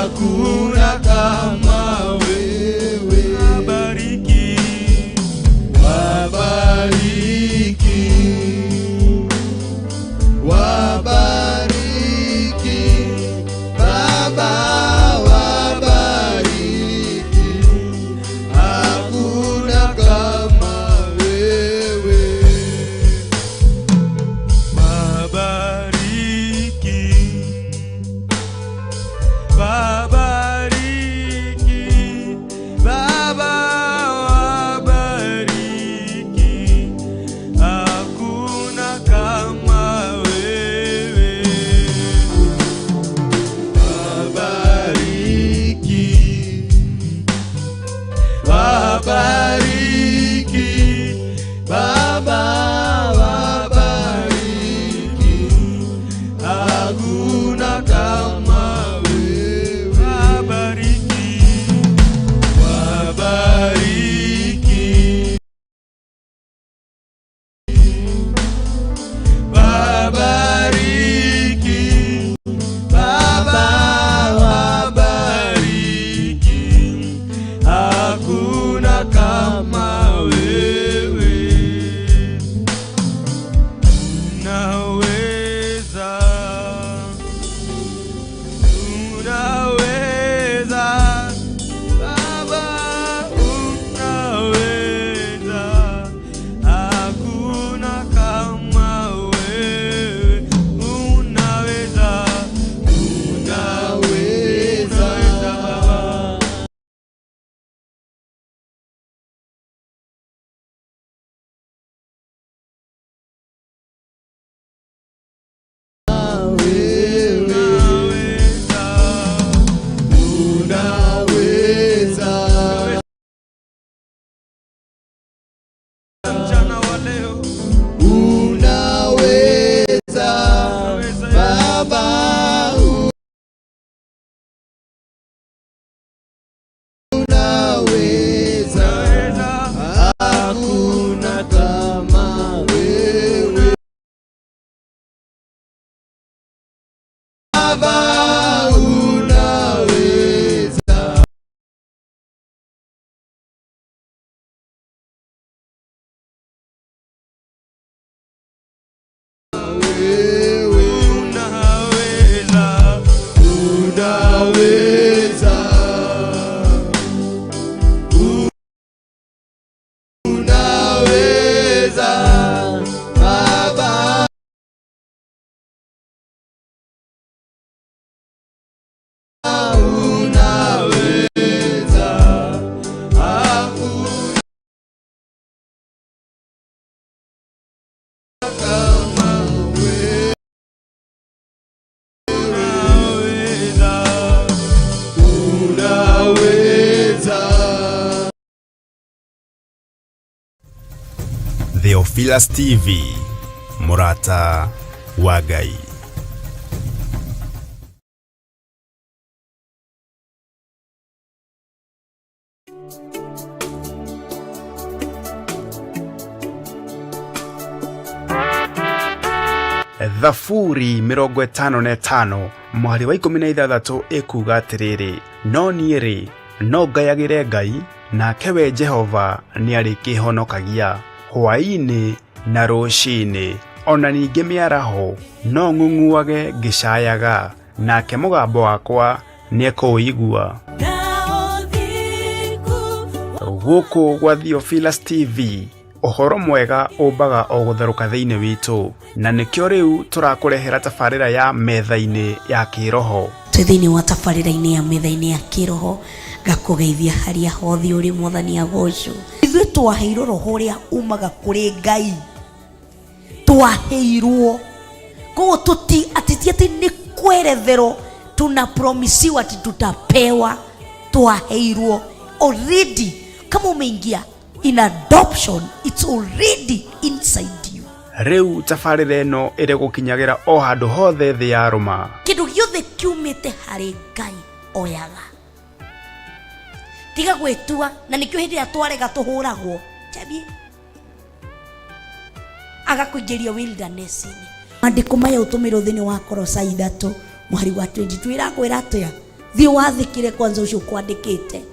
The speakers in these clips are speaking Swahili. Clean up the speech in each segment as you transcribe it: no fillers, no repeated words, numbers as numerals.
hakuna kama wewe. Wabariki, wabariki, wabariki Baba, wabariki, hakuna kama wewe. Wabariki, wabariki Baba, wabariki, hakuna kama wewe. Wabariki, wabariki Baba, wabariki, hakuna kama wewe. Wabariki, wabariki, wabariki Baba, wabariki, hakuna kama wewe. Unaweza, unaweza Baba, unaweza, hakuna kama wewe. Unaweza, unaweza Baba. Mchana wa leo unaweza Baba, unaweza, hakuna kama wewe. Baba, unaweza, wewe unaweza, unaweza, unaweza Baba, unaweza, hakuna kama wewe. Unaweza, unaweza. Theophilus TV, MURATA wa Ngai. Thaburi 55 mwari wa 16 ikuga atiriri, no niĩ no ngayagĩre Ngai, nake we Jehova nĩ arĩkĩhonokagia. Hwa-ini na ruci-ini, ona ningĩ mĩaraho no ng'ung'uage ngĩcayaga, nake mũgambo wakwa nĩekũũigua. Gũkũ gwa Theophilus TV, ũhoro mwega ũmbaga o gũtherũka thĩinĩ witũ, na nĩkĩo rĩu tũrakũrehera tabarĩra ya Metha-ini ya Kiroho. Thĩinĩ wa tabarĩra-inĩ ya Metha-ini ya Kiroho, ngakũgeithia harĩa hothe ũrĩ Mwathani agocwo. Ithuĩ twaheirwo roho ũrĩa umaga kũrĩ Ngai, twaheirwo. Koguo atĩ nĩ kweretherwo, tunapromisiwa ati tutapewa, twaheirwo already. Kama umeingia in adoption, it's already inside you. Rĩu tabarĩra ĩno ĩrĩ gũkinyagira o handũ hothe thĩ ya Roma. Kĩndũ gĩothe kiumĩte harĩ Ngai oyaga. Tiga gwĩtua, na nĩkĩo hĩndĩ ĩrĩa twarega tũhũragwo, Jabi agakũingĩria wilderness-inĩ. Maandĩko maya ũtũmĩrwo thĩinĩ wa Kolosai 3 mweri wa 22 ĩrakwĩra atĩa? thi wathikire kwanza ucio kwandikite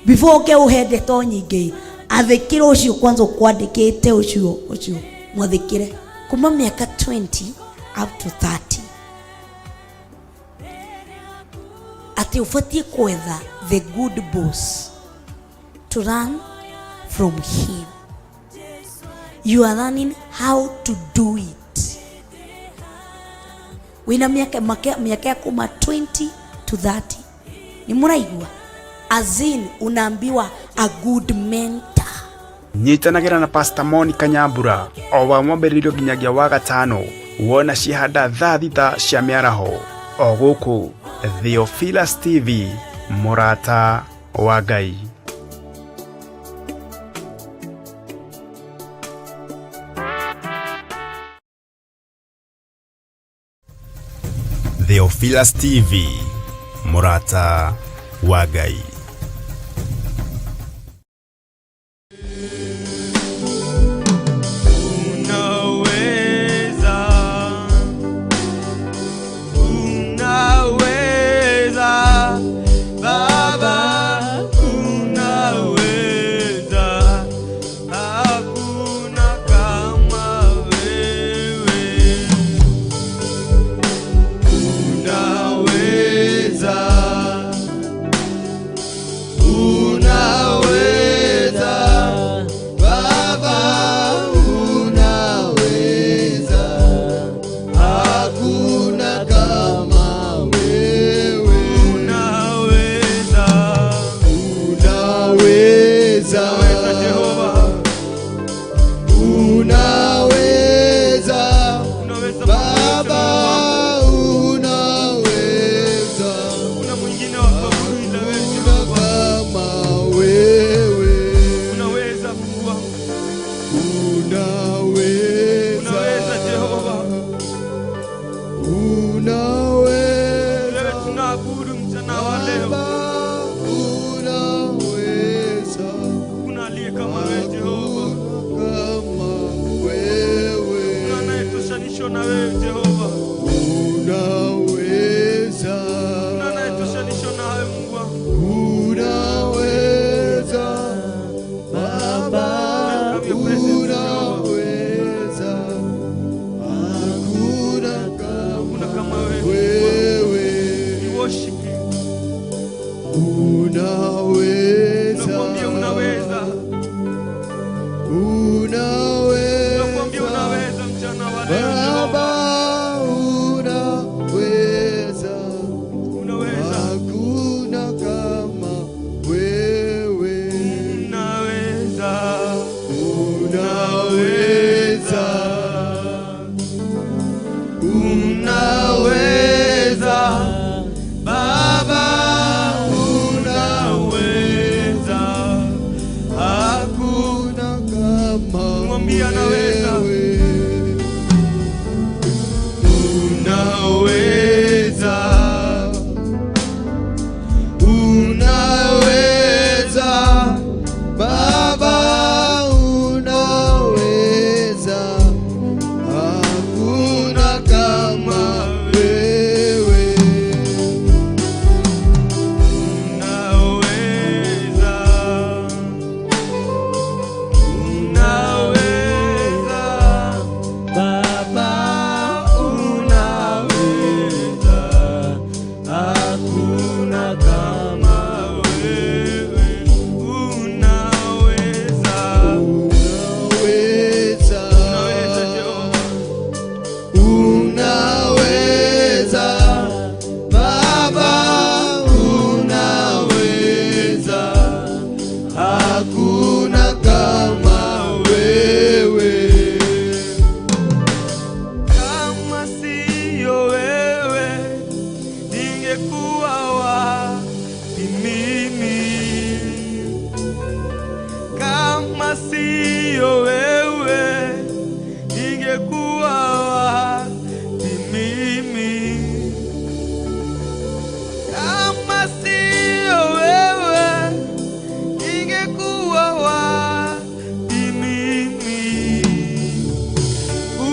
before ke uhende to nyingi athikire ucio kwanza kwandikite ucio mwathikire kuma miaka 20 up to 30 ati ufatie kwetha the good boss to learn from him. You are learning how to do it. Wina miaka kuma 20 to 30 ni muraigua azin unaambiwa a good mentor. Nyitanagira na Pastor Monica Nyambura o wa mwambĩrĩrio nginyagia wa gatano wona cihanda thaa thita cia mĩaraho o gũkũ Theophilus TV Murata wa Ngai. Theophilus TV Murata wa Ngai.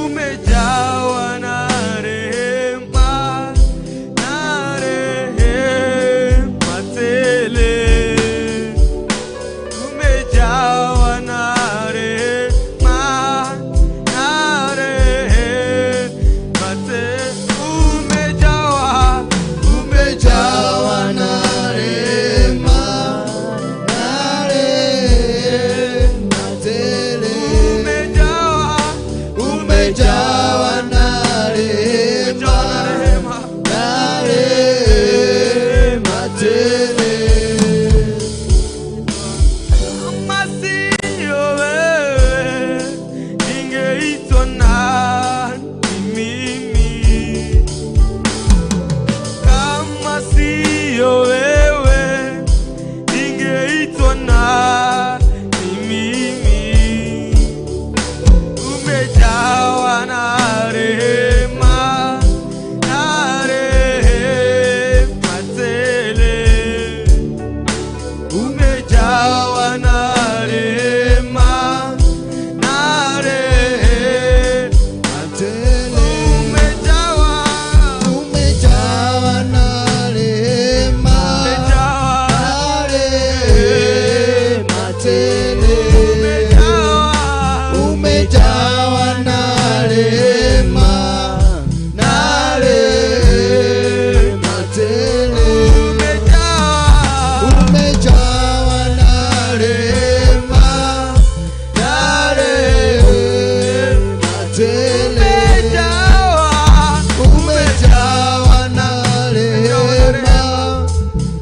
Umejawa na rehema, kama sio wewe ningeitwa nani mimi? Umejawa na rehema, na rehema tele. Umejawa na rehema, na rehema tele. Umejawa na rehema, na rehema tele. Umejawa na rehema, na rehema tele. Umejawa na rehema, na rehema tele. Umejawa na rehema,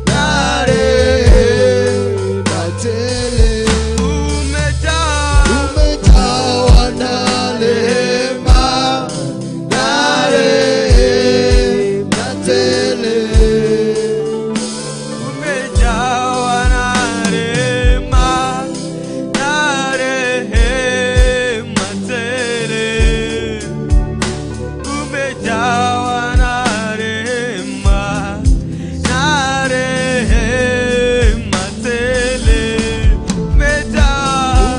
na rehema tele. Umejawa na rehema, na rehema tele. Umejawa na rehema, na rehema tele. Umejawa na rehema, na rehema tele.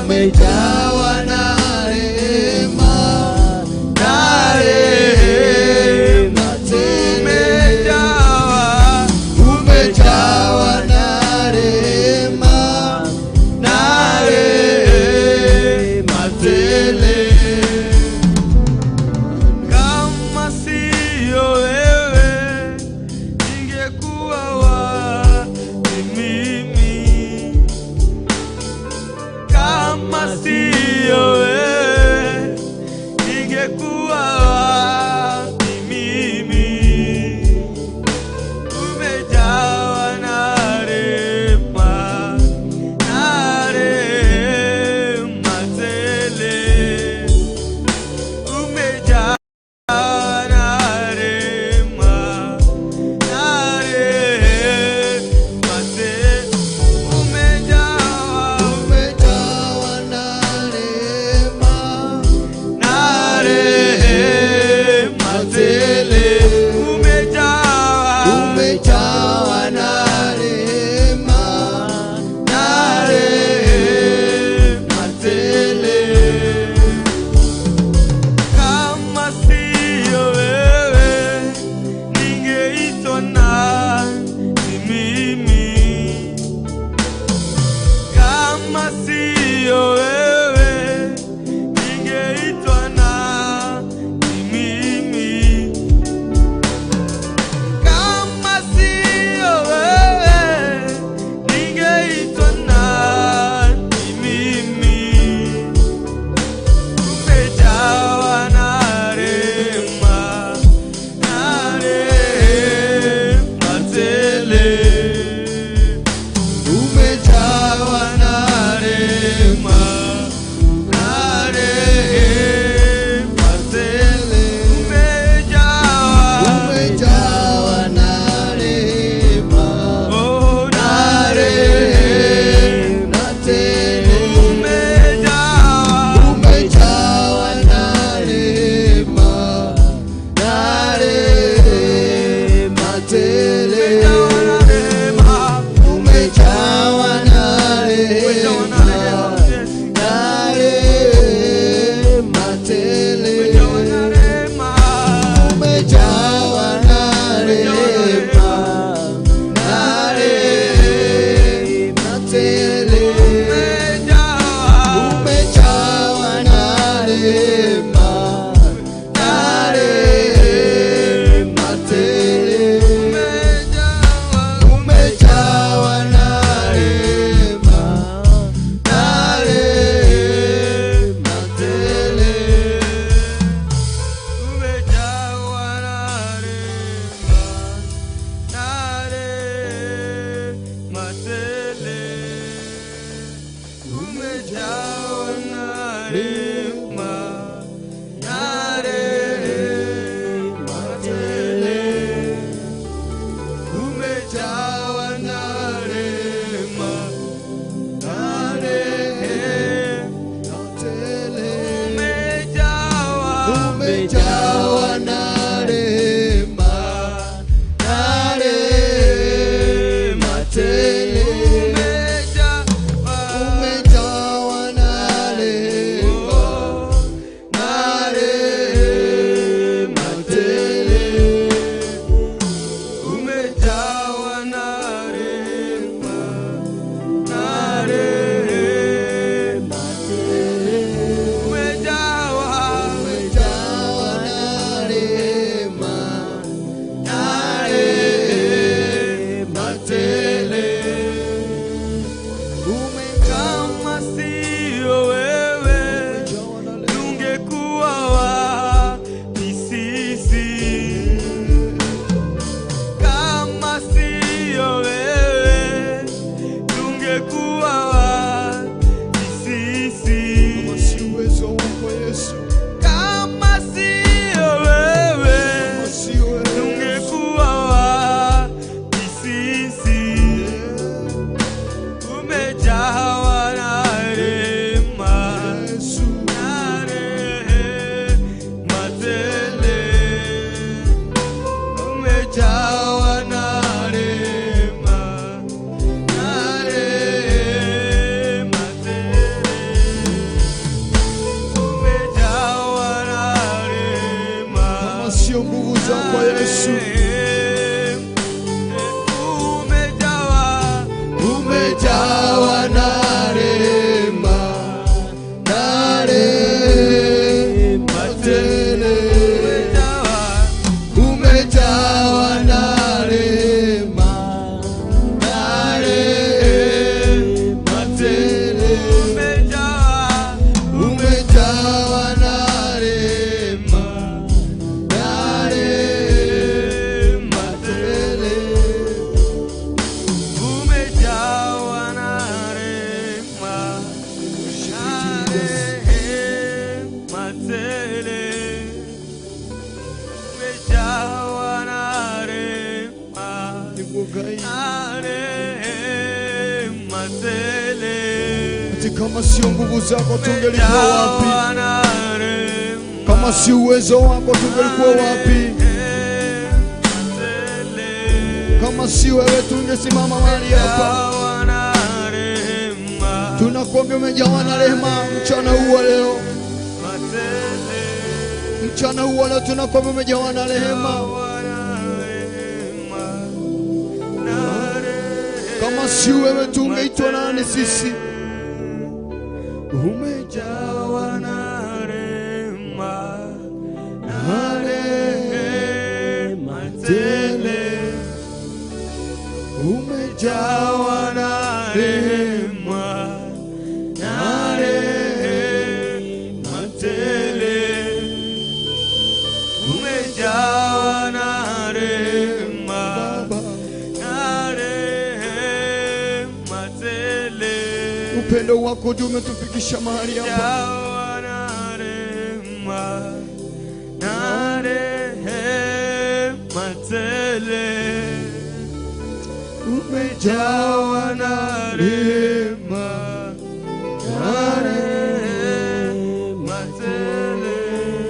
Umejawa na rehema, na rehema tele. Umejawa na rehema, na rehema tele. Kama sio wewe ningekuwa wapi mimi? Kama sio wewe ningekuwa wapi mimi? Umejawa na rehema, na rehema tele. Umejawa na rehema, na rehema tele. Umejawa Umejawa na rehema, na rehema tele. Umejawa umejawa na rehema, na rehema tele. kama sio wewe ningeitwa nani mimi? Kama sio wewe ningeitwa nani mimi? Kama sio wewe ningeitwa nani mimi? Umejawa na rehema, na rehema tele. Umejawa na Rehema, na rehema tele. umejawa na rehema, Oh, na rehema tele. Umejawa na rehema, na rehema tele. Umejawa na rehema, na rehema tele. Umejawa na rehema, na rehema tele. Umejawa na rehema, na rehema tele. Umejawa na rehema, na rehema tele. Umejawa na rehema, na rehema tele. Umejawa na rehema, na rehema tele. Ati kama sio nguvu zako tungelikuwa wapi? Kama si uwezo wako tungelikuwa wapi? Kama si wewe tungesimama mahali hapa. Tunakuomba umejawa na rehema mchana huu leo. Mchana huu leo tunakuomba umejawa na rehema. Kama si wewe tungeitwa nani sisi? Umejawa na rehema, na rehema tele. Umejawa na rehema, na rehema tele. Umejawa na rehema, na rehema tele. Upendo wako ndio umetufikisha mahali hapa. Umejawa na rehema, na rehema tele. Umejawa na rehema, na rehema tele.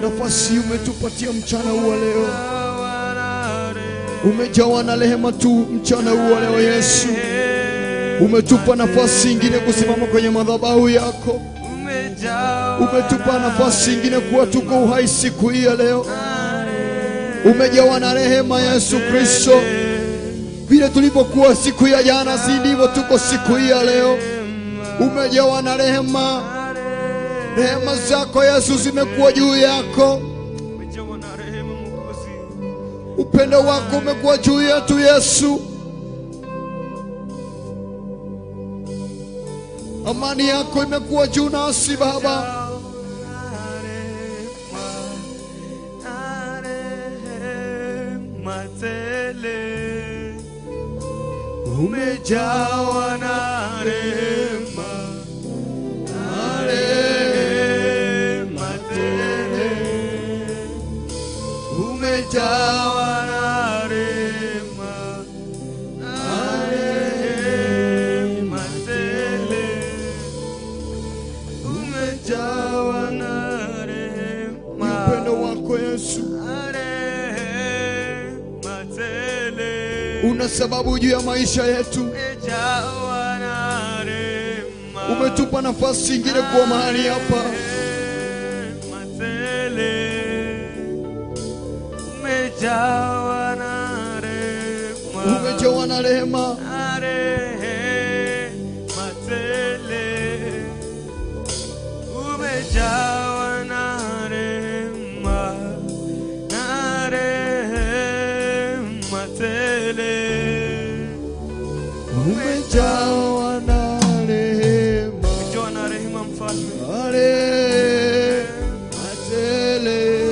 Nafasi umetupatia mchana huu leo. Umejawa na rehema tu mchana huu leo Yesu. Umetupa nafasi nyingine kusimama kwenye madhabahu yako. Umetupa nafasi nyingine kuwa tuko uhai siku hii leo. Umejawa na rehema Yesu Kristo. Vile tulipokuwa siku ya jana, si ndivyo tuko siku hii leo. Umejawa na rehema. Rehema zako Yesu zimekuwa juu yako. Upendo wako umekuwa juu yetu Yesu. Amani yako imekuwa juu nasi Baba. Umejawa na rehema, na rehema tele. Umejawa na rehema, na rehema tele. Umejawa na rehema. Upendo wako Yesu una sababu juu ya maisha yetu. Umetupa nafasi nyingine kuwa mahali hapa. Umejawa na rehema, umejawa na rehema, umejawa na rehema, na rehema tele. Umejawa na rehema, umejawa na rehema mfalme, na rehema tele.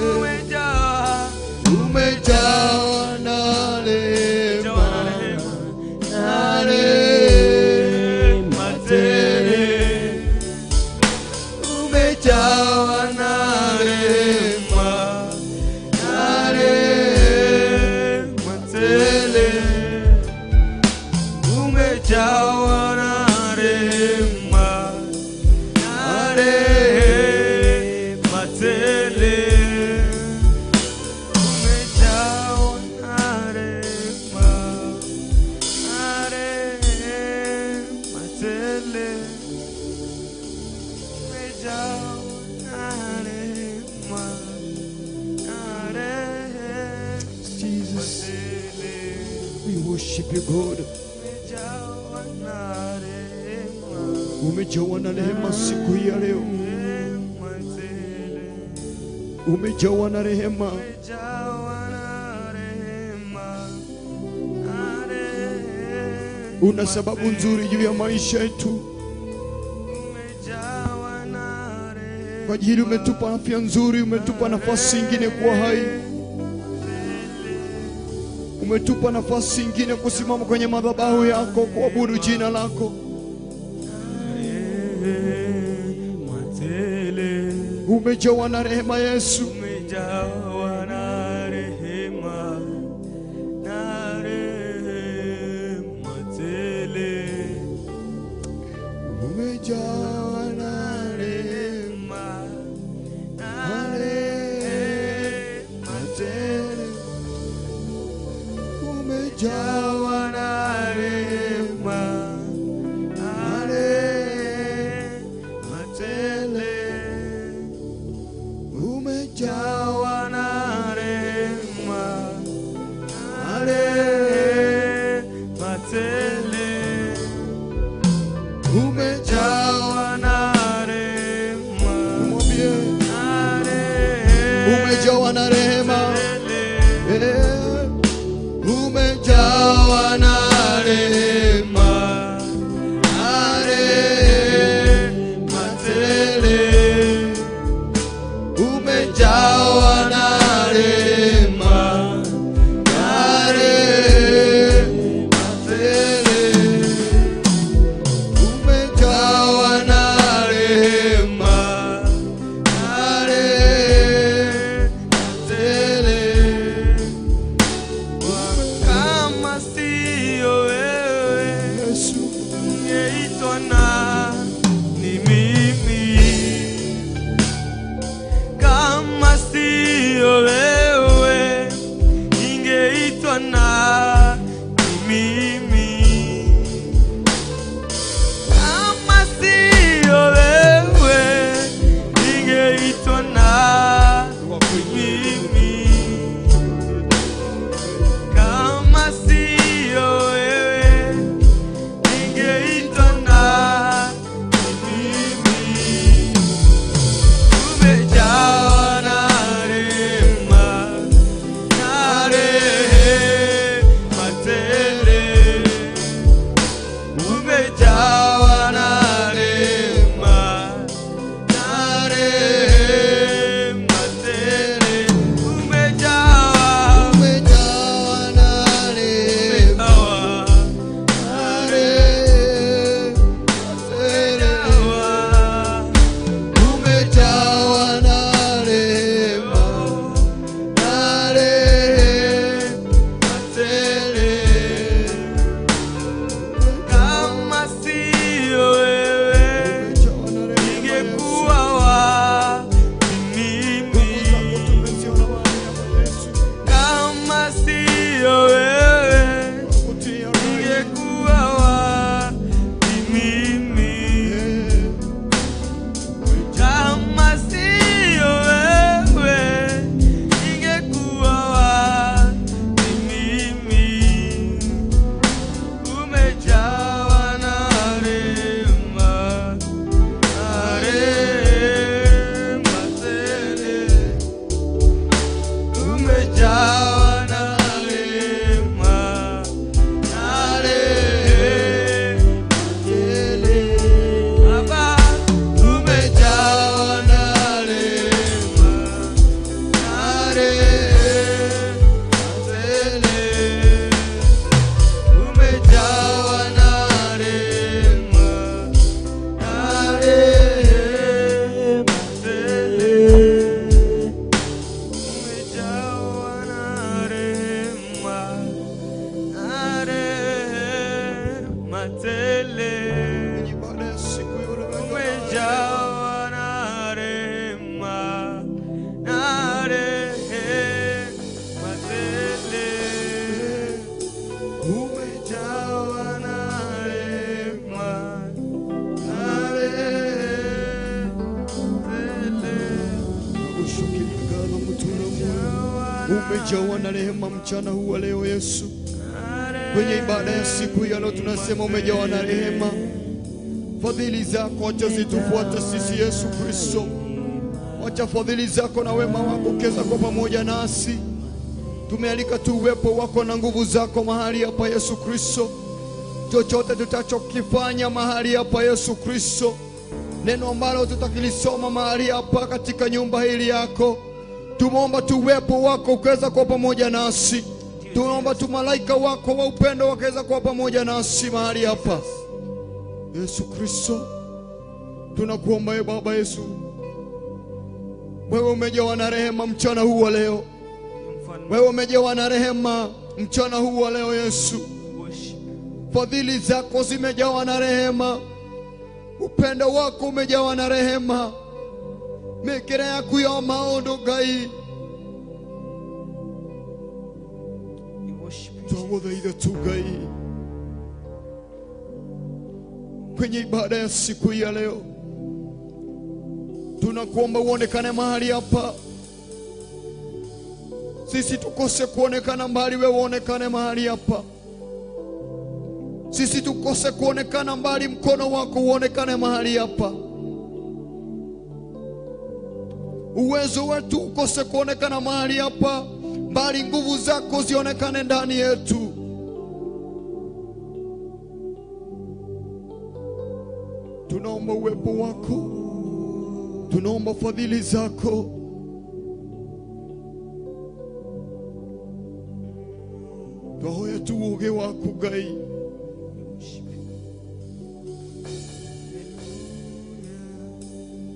Umejawa na rehema, na rehema tele. Umejawa na rehema, na rehema tele. Umejawa na rehema, na rehema tele. Umejawa na rehema, na rehema tele. Umejawa na rehema, na rehema Jesus, tele. we worship you God. Umejawa na rehema, Umejawa na rehema siku hii ya leo. rehema tele. Umejawa na rehema. Umejawa na rehema, na rehema Una sababu nzuri juu ya maisha yetu. umejawa na rehema. Kwa ajili umetupa afya nzuri, umetupa nafasi nyingine kuwa hai. Umetupa nafasi nyingine kusimama kwenye madhabahu yako kuabudu jina lako. Umejawa na rehema Yesu. Umejawa na rehema, na rehema matele, umejawa na rehema, mwambie na rehema, umejawa na rehema, umejawa na rehema, matele, umejawa na rehema, matele, umejawa na rehema, matele. Kama sio wewe ningeitwa nani mimi? Kama sio wewe ningeitwa nani mimi? Kama sio wewe ningeitwa nani mimi? Kama sio wewe ningeitwa nani mimi? Umejawa na rehema, tele, umejawa na rehema, tele, umejawa na rehema, umejawa na rehema, kama sio wewe ningekuwa wapi mimi? Kama sio wewe ningekuwa wapi mimi? Kama sio wewe ningekuwa wapi mimi? Umejawa na rehema, tele, umejawa na rehema, tele, Baba, umejawa na rehema, tele, umejawa na rehema, tele, umejawa na rehema, tele, baada ya siku hiyo umejawa na rehema, tele, umejawa na rehema, umejawa na rehema mchana huu wa leo Yesu. Kwenye ibada ya siku ya leo tunasema umejawa na rehema. Fadhili zako acha zitufuate sisi Yesu Kristo. Acha fadhili zako na wema wako keza kwa pamoja nasi. Tumealika tu uwepo wako na nguvu zako mahali hapa Yesu Kristo. Chochote tutachokifanya mahali hapa Yesu Kristo, neno ambalo tutakilisoma mahali hapa katika nyumba hili yako, tumeomba tu uwepo wako ukaweza kwa pamoja nasi. Tunaomba tu malaika wako wa upendo wakaweza kwa pamoja nasi mahali hapa Yesu Kristo. Tunakuomba ye Baba Yesu, wewe umejawa na rehema mchana huu wa leo. Wewe umejawa na rehema mchana huu wa leo Yesu. Fadhili zako zimejawa na rehema, upendo wako umejawa na rehema. Mekere yaku ya maondo gai tuamudhaidha tu gai kwenye ibada ya siku ya leo. Tunakuomba uonekane mahali hapa. Sisi tukose kuonekana mbali, wewe uonekane mahali hapa. Sisi tukose kuonekana mbali, mkono wako uonekane mahali hapa. Uwezo wetu ukose kuonekana mahali hapa, bali nguvu zako zionekane ndani yetu. Tunaomba uwepo wako, tunaomba fadhili zako. Twahoya tuuge wako Ngai.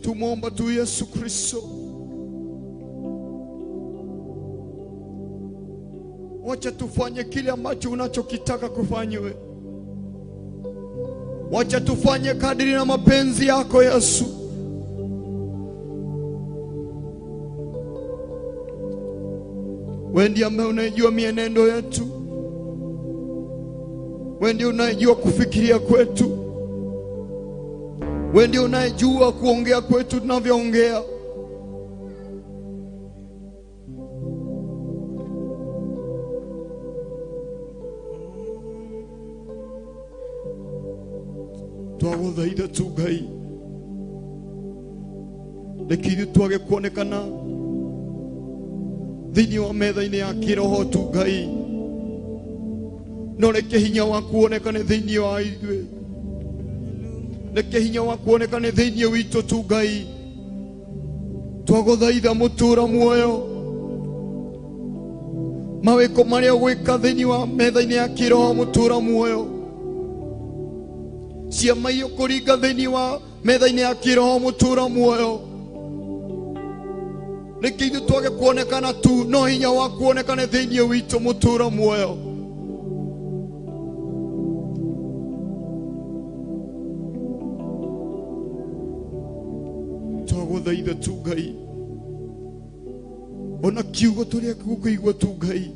Tumomba tu Yesu Kristo, wacha tufanye kile ambacho unachokitaka kufanywe. Wacha tufanye kadiri na mapenzi yako Yesu. Wewe ndiye ambaye unajua mienendo yetu. Wewe ndiye unajua kufikiria kwetu. Wewe ndiye unajua kuongea kwetu tunavyoongea. Twaguthaitha tu Ngai, reke ithuĩ twage kuonekana thĩinĩ wa metha-inĩ ya kĩroho tu Ngai, no reke hinya waku wonekane thĩinĩ wa ithuĩ. Reke hinya waku wonekane thĩinĩ witũ tu Ngai. Twaguthaitha mũtũũra muoyo, mawĩko marĩa ũgwĩka thĩinĩ wa metha-inĩ ya kĩroho mũtũũra muoyo, ciama iyo kũringa thĩinĩ wa metha-inĩ ya kĩroho mũtũũra muoyo. Reke ithuĩ twage kuonekana tu, no hinya waku wonekane thĩinĩ witũ mũtũũra muoyo. Twaguthaitha tu Ngai, ona kiugo tũrĩa gũkũigua tu Ngai,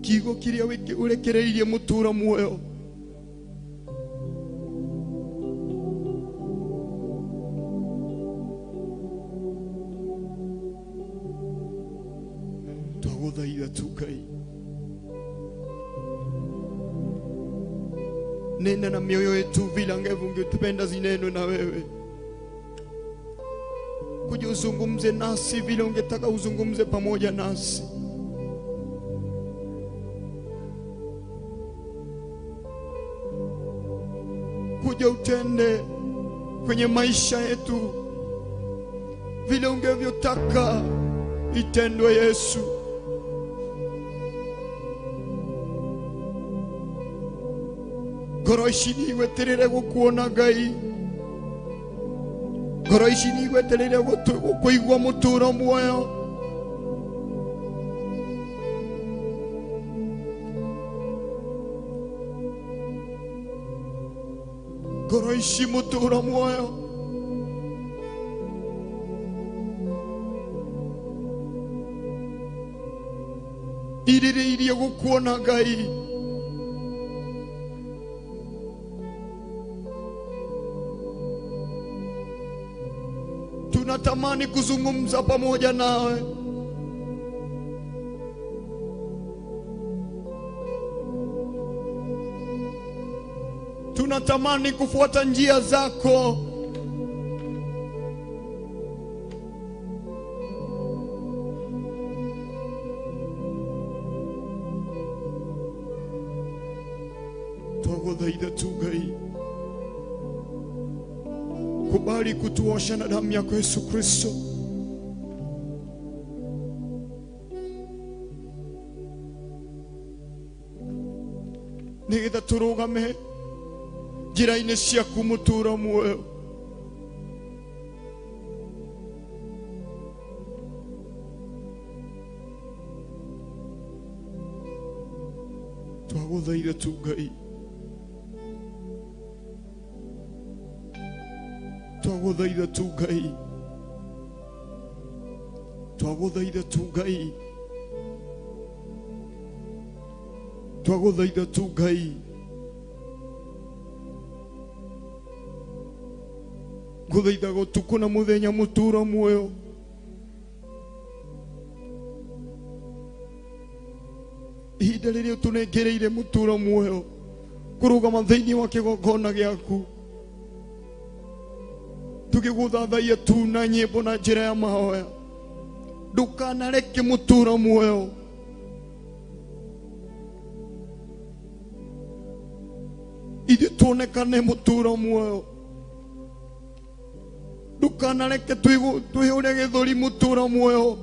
kiugo kĩrĩa ũrekereirie mũtũũra muoyo, twaguthaitha tu Ngai. Nena na mioyo yetu vile ambavyo ungetupenda zineno na wewe. Kuja uzungumze nasi vile ungetaka uzungumze pamoja nasi. Kuja utende kwenye maisha yetu vile ungevyotaka itendwe Yesu. Ngoro ici nĩigweterere gũkuona Ngai. Ngoro ici nĩigweterere gũkũigua mũtũũro muoyo. Ngoro ici mũtũũro muoyo. Irĩrĩirie gũkuona Ngai. Tunatamani kuzungumza pamoja nawe. Tunatamani kufuata njia zako. Twaguthaitha tu Ngai, kubali kutuosha na damu yako Yesu Kristo. Nĩgetha tũrũgame njĩra-inĩ ciaku mũtũũro muoyo. Twaguthaitha tu Ngai, twaguthaitha tu Ngai, twaguthaitha tu Ngai, twaguthaitha tu Ngai. Nguthaitha ũtukũ na mũthenya mũtũũro muoyo. ihinda rĩrĩa ũtũnengereire mũtũũro muoyo kũrũgama thĩinĩ wa kĩgongona gĩaku, tũgĩgũthathaiya tu na nyĩmbo na njĩra ya mahoya. Ndũkanareke mũtũũro muoyo ithuĩ tuonekane mũtũũro muoyo. Ndũkanareke twĩhũre gĩthũri mũtũũro muoyo.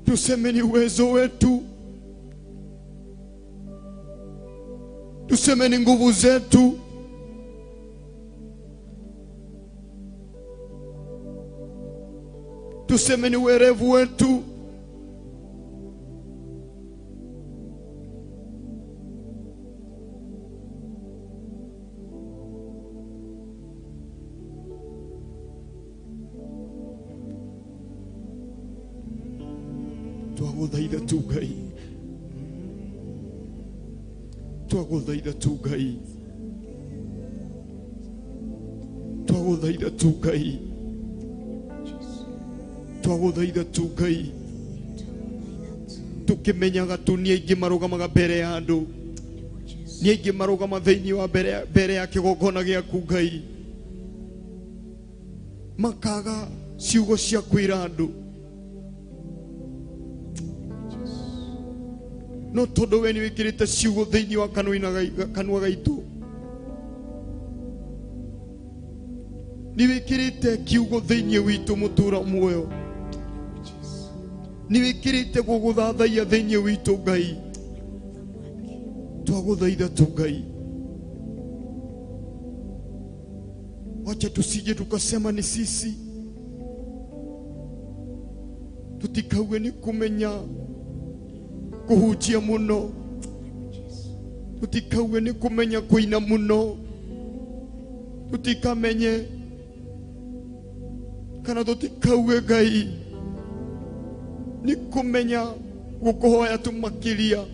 Tuseme ni uwezo wetu, tuseme ni nguvu zetu, tuseme ni werevu wetu. Twagũthaitha tu Ngai, twagũthaitha tu Ngai, twagũthaitha tu Ngai, twagũthaitha tu Ngai. Tũkĩmenyaga tu nĩ aingĩ marũgamaga mbere ya andũ, nĩ aingĩ marũgama thĩinĩ wa mbere ya kĩgongona gĩaku Ngai, makaga ciugo cia kwĩra andũ. No tondũ we nĩ wĩkĩrĩte ciugo thĩinĩ wa kanua gaitũ, nĩ wĩkĩrĩte kiugo thĩinĩ witũ mũtũũro muoyo, nĩ wĩkĩrĩte gũgũthathaiya thĩinĩ witũ Ngai. Twagũthaitha tu Ngai, wacha tusije tukasema ni sisi, tutikauge ni kumenya kuhujia muno, tutikauge ni kumenya kuina muno, tutikamenye kana tutikauge Ngai ni kumenya gukuhoya tu makiria,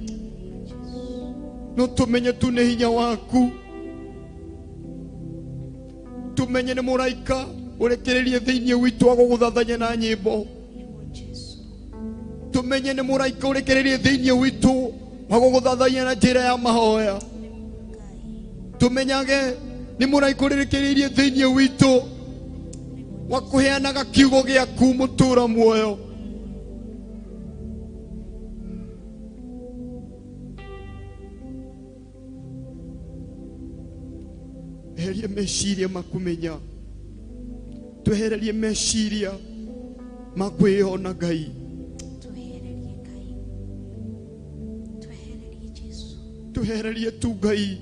no tumenye tu nĩ hinya waku, tumenye nĩ mũraika ũrekererie thĩinĩ witũ wa gũgũthathaiya na nyĩmbo, tumenye nĩ mũraika ũrekererie thĩinĩ witũ wa gũgũthathaiya na njĩra ya mahoya, tumenyage nĩ mũraika ũrekereirie thĩinĩ witũ wa kũheanaga kiugo gĩaku mũtũũro muoyo. Eherie meciria makumenya, twehererie meciria makwĩona Ngai, twehererie tu Ngai,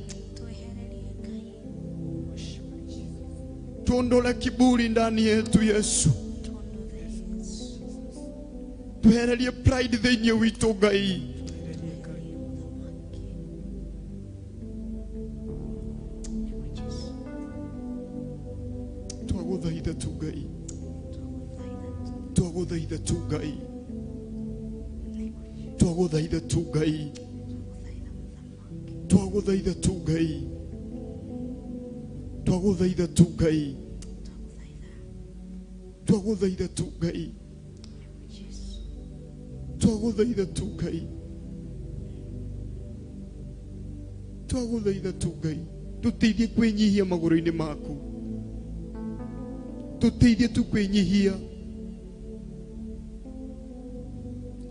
tuondole kiburi ndani yetu Yesu, twehererie pride thĩinĩ witũ Ngai. Twagũthaitha tu Ngai, twagũthaitha tu Ngai, twagũthaitha tu Ngai, twagũthaitha tu Ngai, twagũthaitha tu Ngai, twagũthaitha tu Ngai, twagũthaitha tu Ngai, twagũthaitha tu Ngai. Tũteithie kwĩnyihia magũrũ-inĩ maku, tũteithie tu kwĩnyihia,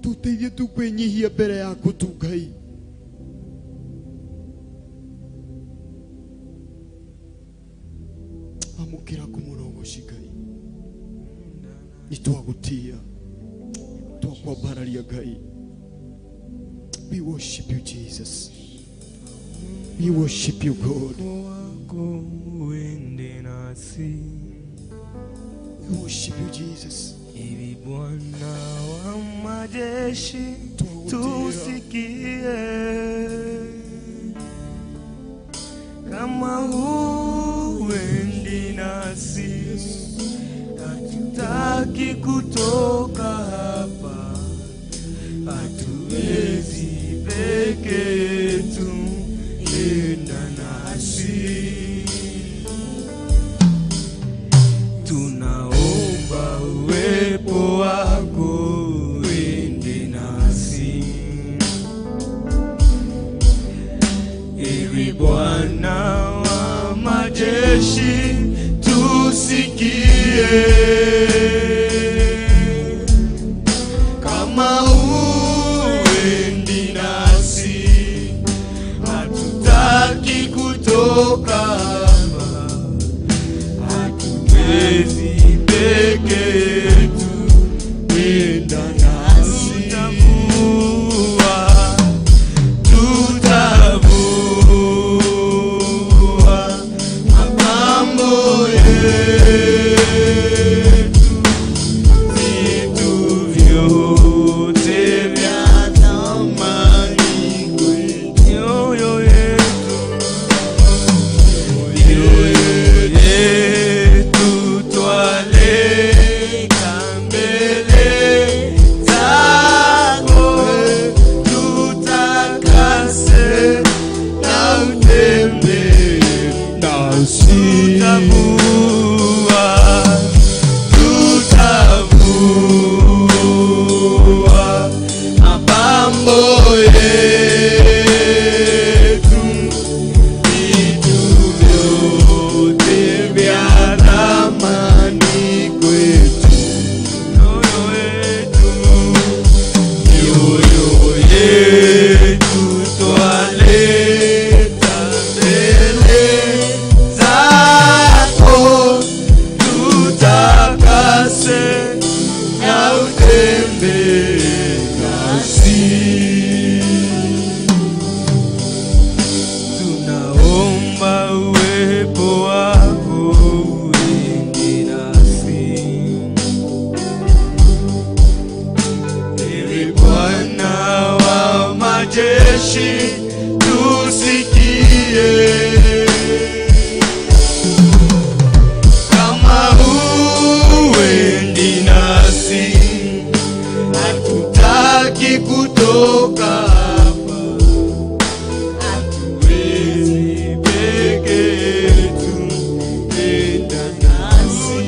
tũteithie tu kwĩnyihia mbere yaku tu Ngai. Amũkĩra kũmũrogoci Ngai, nĩ twagũtia, twakwambararia Ngai. We worship you Jesus, we worship you God, we worship you Jesus. Hivi Bwana wa majeshi tusikie, kama huendi nasi, hatutaki kutoka hapa, hatuwezi peke yetu, enda nasi. Tunaomba uwepo kama uendi nasi, hatutaki kutoka hapa, hatuwezi peke yetu, enda nasi. Tutavua mapambo yetu, vitu vyote vya thamani kwetu, mioyo yetu, twaleka mbele zako, tutakase na utembee nasi. Tutavua mapambo yetu, vitu vyote vya thamani kwetu, mioyo yetu twaleta mbele zako, tutakase na utembee nasi. Tunaomba uwepo wako uende nasi, ewe Bwana wa majeshi, tusikie. Kama uendi nasi, hatutaki kutoka hapa, hatuwezi peke yetu, enda nasi.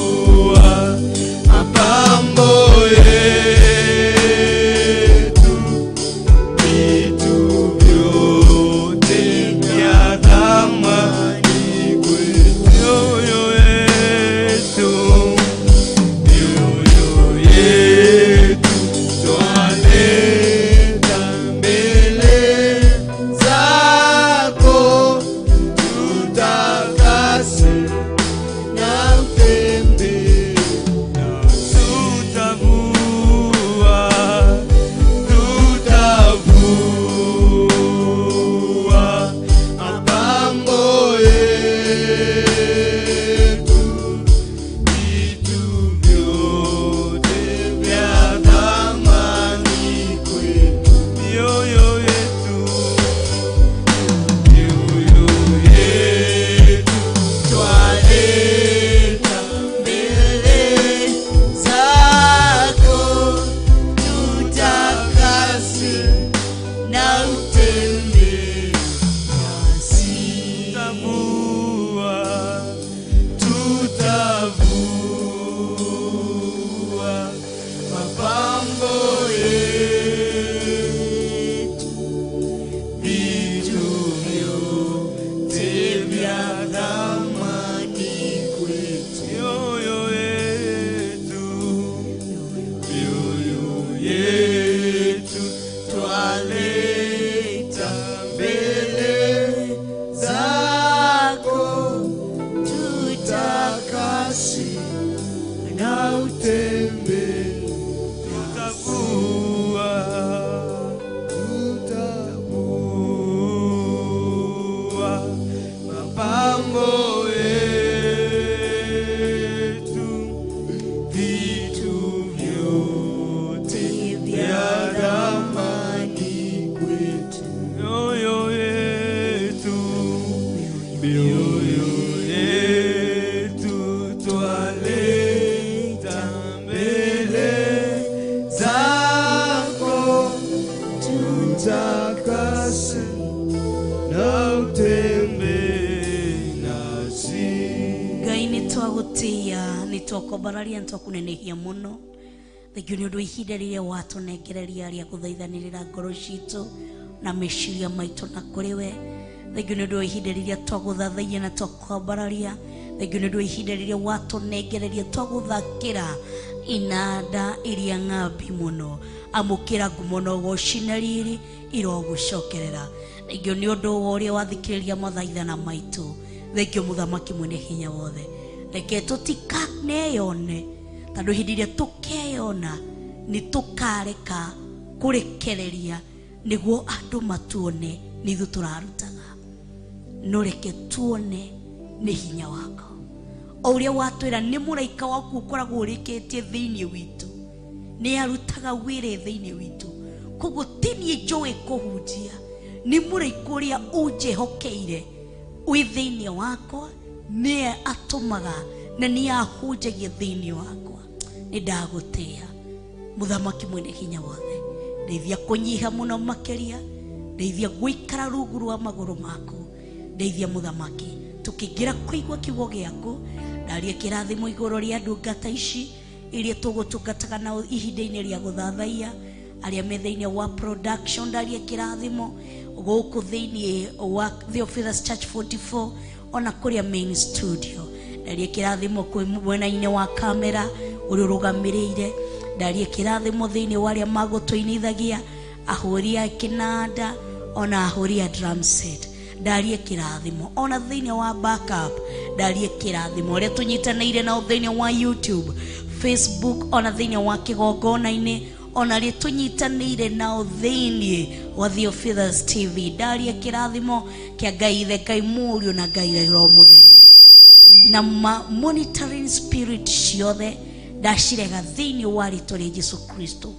Tutavua mapambo yetu, vitu vyote vya thamani kwetu, mioyo yetu twaleta mbele zako, tutakase na utembee nasi. Tutavua mapambo yetu, vitu vyote vya thamani kwetu, mioyo yetu twaleta mbele zako, tutakase na utembee nasi. Tutavua mapambo yetu, vitu vyote vya thamani kwetu, mioyo yetu twaleta mbele zako, tutakase na utembee. Tutavua mapambo yetu, vitu vyote vya thamani kwetu, mioyo yetu twaleta mbele zako, tutakase na utembee nasi. Ngai nĩ twagũtĩĩa, nĩ twakũmbararia, nĩ twakũnenehia mũno. Thengiũ nĩ ũndũ ihinda rĩrĩa watũnengereria rĩa gũthaithanĩrĩra ngoro citũ na meciria maitũ na kũrĩ we. Thengiũ nĩ ũndũ wa ihinda rĩrĩa twagũthathaia na twakwambararia. Thengiũ nĩ ũndũ wa ihinda rĩrĩa watũnengereria twagũthakĩra inanda iria ng'ambi mũno. Amũkĩra ngumo na ũgooci na riri irogũcokerera. Thengiũ nĩ ũndũ wa ũrĩa wathikĩrĩria mathaithana maitũ. Thengiũ mũthamaki mwene hinya wothe. Reke tũtikaneyone, tondũ hĩndĩ ĩrĩa tũkeyona nĩ tũkareka kũrekereria nĩguo andũ matuone nĩ ithuĩ tũrarutaga. No reke tuone nĩ hinya wako. O ũrĩa watwĩra nĩ mũraika waku ũkoragwo ũrĩkĩtie thĩinĩ witũ, nĩ arutaga wĩra thĩinĩ witũ. Koguo ti niĩ njũĩ kũhunjia, nĩ mũraika ũrĩa ũnjehokeire wĩ thĩinĩ wakwa, nĩe atũmaga na nĩ ahunjagia thĩinĩ wakwa. Nĩ ndagũtĩĩa mũthamaki mwene hinya wothe. Ndeithia kũnyiha mũno makĩria, ndeithia gũikara rungu rwa magũrũ maku. Ndeithia mũthamaki tũkĩingĩra kũigua kiugo gĩaku. Ndaria kĩrathimo igũrũ rĩa ndungata ici iria tũgũtungataga na ihinda-inĩ rĩa gũthathaia, arĩa me thĩinĩ wa production. Ndaria kĩrathimo gũkũ thĩinĩ wa Theophilus Church 44 ona kũrĩa main studio. Ndaria kĩrathimo kwĩ mwena-inĩ wa kamera ũrĩa ũrũgamĩrĩire. Ndaria kĩrathimo thĩinĩ wa arĩa magũtũinithagia, ahũri a kĩnanda ona ahũri a drum set. Ndaria kĩrathimo ona thĩinĩ wa backup. Ndaria kĩrathimo arĩa tũnyitanĩire nao thĩinĩ wa YouTube, Facebook ona thĩinĩ wa kĩgongona-inĩ, ona arĩa tũnyitanĩire nao thĩinĩ wa Theophilus TV. Ndaria kĩrathimo kĩa Ngai Ithe, Ngai Mũriũ na Ngai Roho Mũtheru. Na monitoring spirit ciothe ndacirega thĩinĩ wa rĩĩtwa rĩa Jesũ Kristo.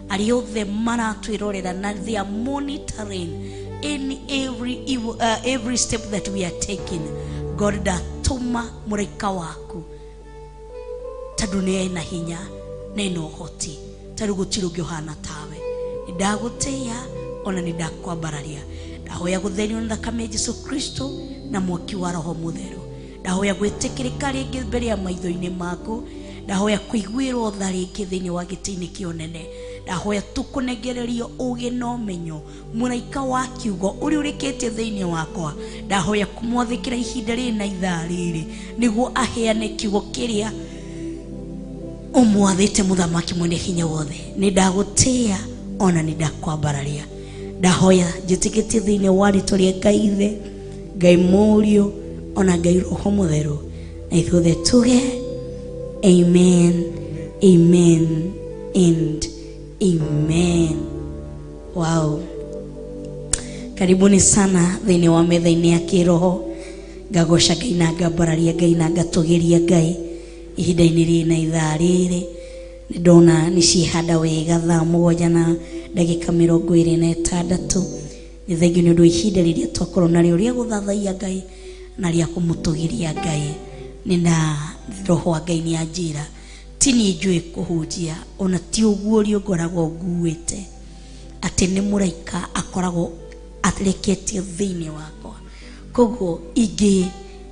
Arĩa othe maratwĩrorera na they are monitoring in every step that we are taking. God, ndatũma mũraika waku, tondũ nĩ ena hinya na ena ũhoti, tondũ gũtirĩ ũngĩ ũhana tawe. Nĩ ndagũtĩĩa ona nĩ ndakwambararia. Ndahoya gũtherio na thakame ya Jesũ Kristo na mwaki wa Roho Mũtheru. Ndahoya gwĩtĩkĩrĩka rĩngĩ mbere ya maitho-inĩ maku. Ndahoya kũiguĩrwo tha rĩngĩ thĩinĩ wa gĩtĩ-inĩ kĩa ũnene. Ndahoya tũkũnengererio ũgĩ na ũmenyo, mũraika wa kiugo ũrĩa ũrĩkĩtie thĩinĩ wakwa. Ndahoya kũmwathĩkĩra ihinda rĩrĩ na ithaa rĩrĩ nĩguo aheane kiugo kĩrĩa ũmwathĩte mũthamaki mwene hinya wothe. Nĩ ndagũtĩĩa ona nĩ ndakwambararia. Ndahoya njĩtĩkĩtie thĩinĩ wa rĩĩtwa rĩa Ngai Ithe, Ngai Mũriũ ona Ngai Roho Mũtheru. Na ithuothe tuge amen, amen and amen. Wow. Karibuni sana thĩinĩ wa metha-inĩ ya kiroho. Ngagoca Ngai na ngambararia Ngai na ngatũgĩria Ngai ihinda-inĩ rĩrĩ na ithaa rĩrĩ. Nĩ ndona nĩ ciĩhanda wega thaa 1:26. Nĩ thengiũ nĩ ũndũ wa ihinda rĩrĩa twakorwo narĩo rĩa gũthathaia Ngai na rĩa kũmũtũgĩria Ngai. Nĩ na Roho wa Ngai nĩ anjĩra ti niĩ njũĩ kũhunjia, ona ti ũguo ũrĩa ngoragwo nguĩte, atĩ nĩ mũraika akoragwo areketie thĩinĩ wakwa. Koguo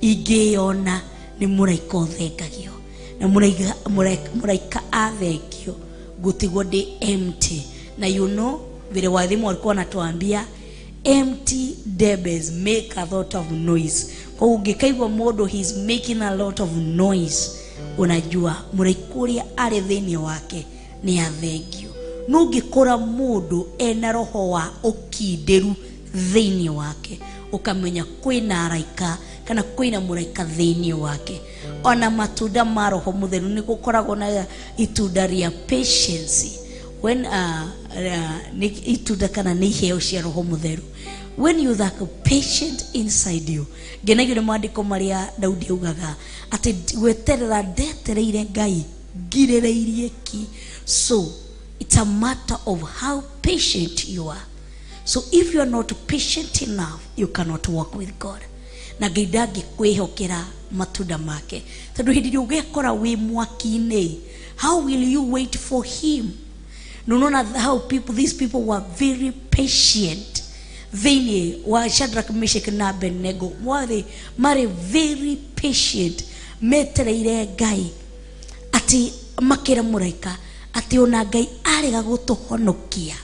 ingĩona nĩ mũraika ũthengagio, na mũraika athengio gũtigwo ndĩ empty. Na you know vile walimu walikuwa wanatuambia empty debes make a lot of noise. Kwa ungekaigwa mũndũ he's making a lot of noise, unajua mũraika ũrĩa arĩ thĩinĩ wake nĩ athengio. No ũngĩkora mũndũ ena roho wa ũkindĩru thĩinĩ wake, ukamenya kwĩna araika kana kwĩna mũraika thĩinĩ wake. Ona matunda ma Roho Mũtheru nĩ gũkoragwo na itunda rĩa patience. When itunda kana nĩ iheo cia Roho Mũtheru, when you are patient inside you. Ngenagio nĩ maandĩko marĩa Daudi augaga atĩ gweterera ndetereire Ngai ngirĩrĩirie ki. So it's a matter of how patient you are. So if you are not patient enough, you cannot walk with God. Na Ngai ndangĩkwĩhokera matunda make, tondũ hĩndĩ ĩrĩa ũgekora wĩ mwaki-inĩ, how will you wait for him? No, no, how these people were very patient. Thĩinĩ wa Shadrach, Meshach na Abednego marĩ very patient, metereire Ngai atĩ makĩra mũraika atĩ ona Ngai arega gũtũhonokia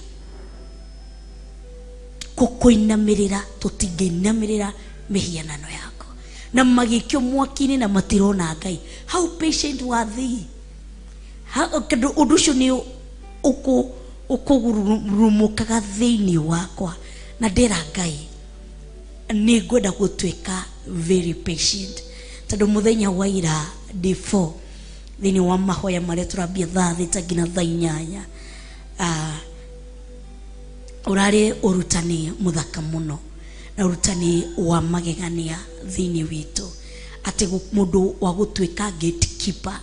kukoinamirira tutingeinamirira mihianano yako na magikyo mwakini na matirona Ngai. How patient were they? Kado udusho ni ukugurumukaga thiini wakwa na ndera Ngai ni ngwenda gutwika very patient. Tado muthenya wa ira day 4 thiini wa mahoya maria turambia thaa 6 ngina thaa 8 urare urutani muthaka muno na urutani wa magegania thiini witu ati mundu wa gutwika gatekeeper.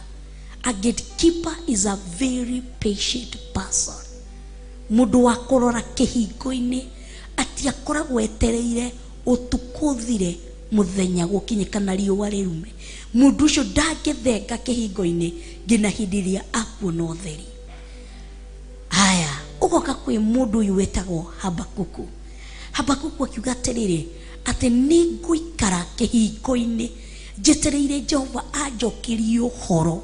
A gatekeeper is a very patient person. Mundu wa kurora kihingo-ini ati akoragwo etereire utuku thire muthenya gukinyikana riua rirume. Mundu ucio ndangithenga kihingo-ini ngina hindi iria akuona utheri. Haya, ugoka kwi mundu uyu wetagwo Habakuku. Habakuku akiuga atiriri ati ni nguikara kihingo-ini njetereire Jehova anjokirie uhoro.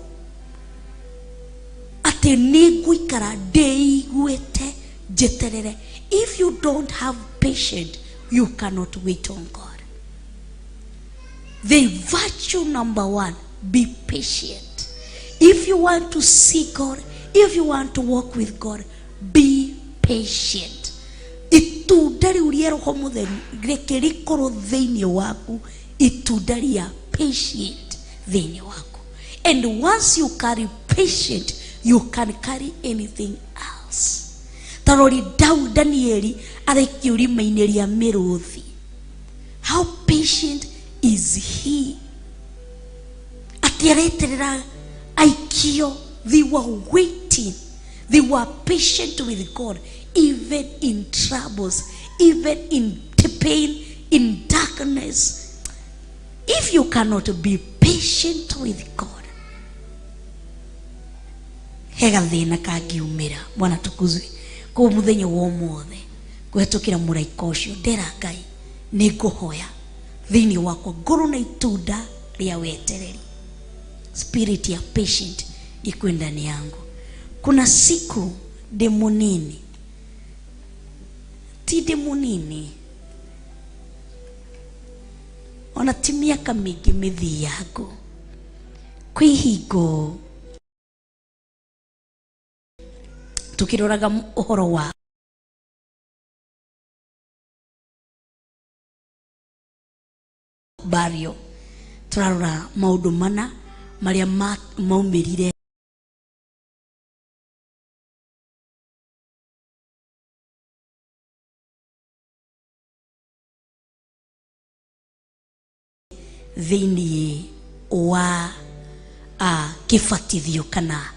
Ati ni nguikara ndeiguite njeterere. If you don't have patience, you cannot wait on God. The virtue number 1, be patient. If you want to see God, if you want to walk with God, be patient. Itunda riu ria Roho Mutheru reke rikorwo thiini waku, itunda ria patient thiini waku. And once you carry patient, you can carry anything else. Tarori Danieli arekiuri maineria miruthi. How patient is he? Atiareterera aikio. They were waiting. They were patient with God, even in troubles, even in pain, in darkness. If you cannot be patient with God, hega thina kangiumira. Bwana tukuzwe ku muthenya wa mothe kwetukira muraika ucio ndera Ngai ni nguhoya thiini wakwa ngoro na itunda ria wetereri. Spirit ya patient iko ndani yangu. Kuna siku demonini ti demonini ona timia kamigi mithi yako kwihingo tukiroraga uhoro wa bario turarora maundu mana maria maumirire thiini wa kifatithio kana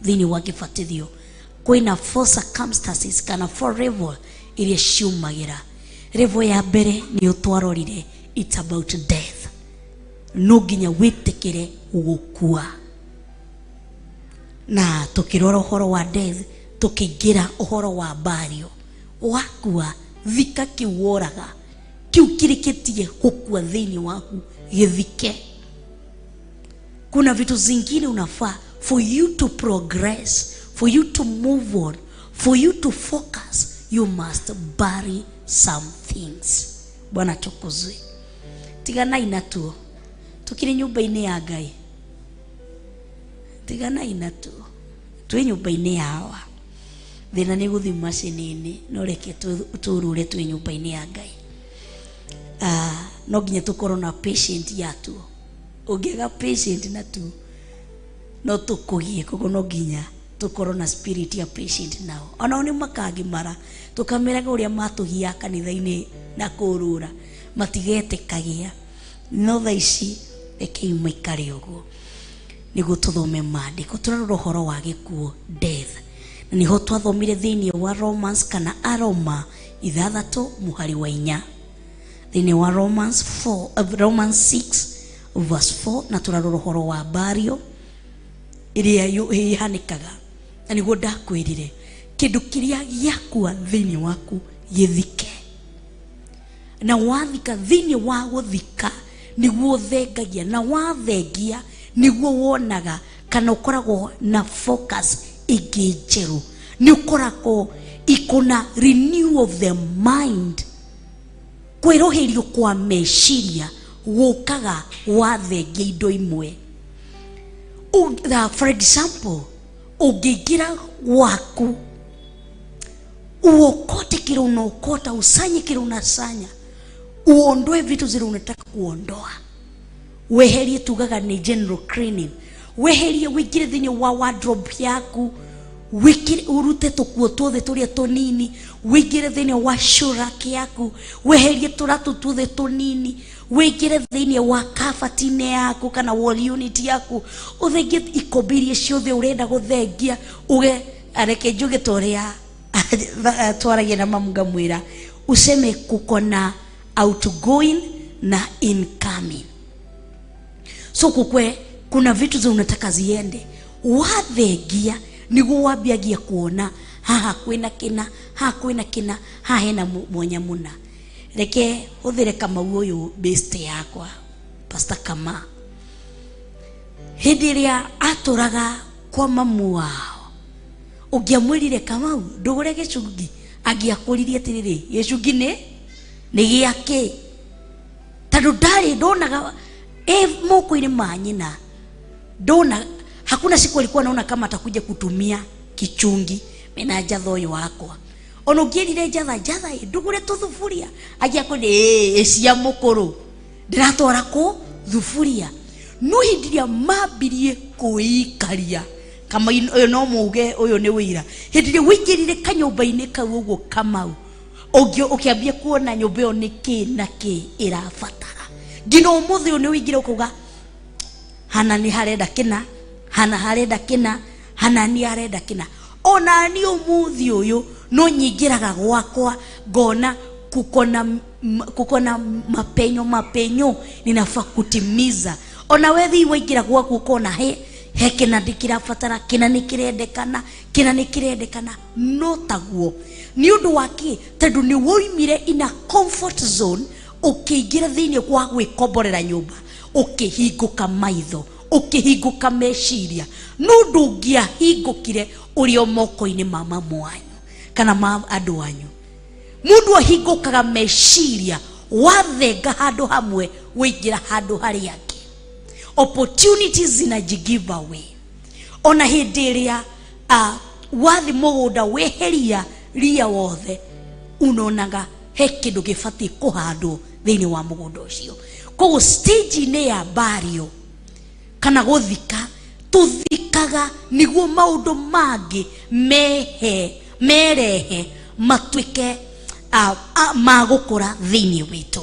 thiini wa kifatithio kwina four circumstances kana four level iria ciumagira. Level ya mbere ni utwarorire, it's about death. No nginya witikire gukua. Na tukirora uhoro wa death tukigira uhoro wa bario wakua thika kiworaga kiu kirikitie gukua thiini waku githike. Kuna vitu zingine unafaa for you to progress, for you to move on, for you to focus, you must bury some things. Bwana tukuzwe. Tigana inatu tukiri nyumba-ini ya Ngai. Tigana inatu twi nyumba-ini yawa. Thina ni guthi macini-ini no reke turure twi nyumba-ini ya Ngai. No nginya tukorwo na patient yatu. Ungiga patient na tu no tukugie kogo. No nginya tukorwo na spirit ya patient nao. Ona ni makagimara tukameraga uria matugia kanitha-ini na kurura matigetekagia. No thaici reke imaikare uguo nigo tuthome maandiko. Turarora uhoro wa gikuo, death. Na niho twathomire thiini wa Romans kana Aroma 6:4 thiini wa Romans 6 verse 4 na turarora uhoro wa bario iria ihanikaga. Na nigo ndakwirire kindu kiria giakua thiini waku githike. Na wathika thiini wa guthika niguo thengagia, na wathengia niguo wonaga kana ukoragwo na focus ingi njeru. Ni ukoragwo ikona renew of the mind kwiroherio kwa meciria gukaga wathengia indo imwe. For example, ungiingira waku uokote kile unaokota, usanye kile unasanya, uondoe vitu zile unataka kuondoa, weherie tugaga ni general cleaning, weherie wikire thini wa wardrobe yaku, wikire urute tukuo tuothe turia tunini, wikire thini wa shuraki yaku, weherie turatu tuothe tunini, wikire thini wa kafatine yaku kana wall unit yaku, uthengie ikobirie ciothe urenda guthengia, uge areke njuge toria twaragia na mamunga mwira, useme kukona outgoing na incoming. So kukwe kuna vitu za unataka ziende, wathengia niguo wambiagia kuona haha kwina kina, haha kwina kina, haha hena mwanya muna. Reke uthire kama uyu beste yakwa Pastor Kama, hindi iria aturaga kwa mamu wao, ugiamwirire kama ndugure gicungi, agiakuririe atiriri gicungi ni giake, tondu ndari ndonaga moko-ini ma nyina, ndona hakuna siku alikuwa naona kama atakuja kutumia kichungi. Mena jatha uyu wakwa, ono ngirire jatha ndugure tuthufuria, agiakuri cia mukuru ndiratwara ku thufuria. No hindiria mambirie kuikaria kama no muge uyu ni wira, hindiria wingirire kanyumba-ini kau uguo Kamau, ukiambia kuona nyumba yo niki na ki irabatara. Ngino umuthi ni wingire ukuga hana ni harenda kina, hana harenda kina, hana ni harenda kina. Ona ni umuthi uyu no nyingiraga gwakwa ngona kukona mapenyo ninafaa kutimiza. Ona wethi waingira gwaku ukona he kina ndikirabatara, kina nikirendekana no taguo ni undu waki, tondu ni woimire in a comfort zone, ukiingira thiini kwa gwikomborera nyumba, ukihinguka maitho, ukihinguka meciria, no ndungia hingukire urio moko-ini ma mamu wanyu kana ma andu wanyu. Mundu ahingukaga meciria wathenga handu hamwe, wingira handu haria angi, opportunities zinajigive away. Ona hindi iria wathi mugunda weheria ria wothe, unonaga he kindu gibati kuhandwo thiini wa mugunda ucio. Koguo stage-ini ya burial kana guthika, tuthikaga niguo maundu mangi merehe matwike magukura thiini witu.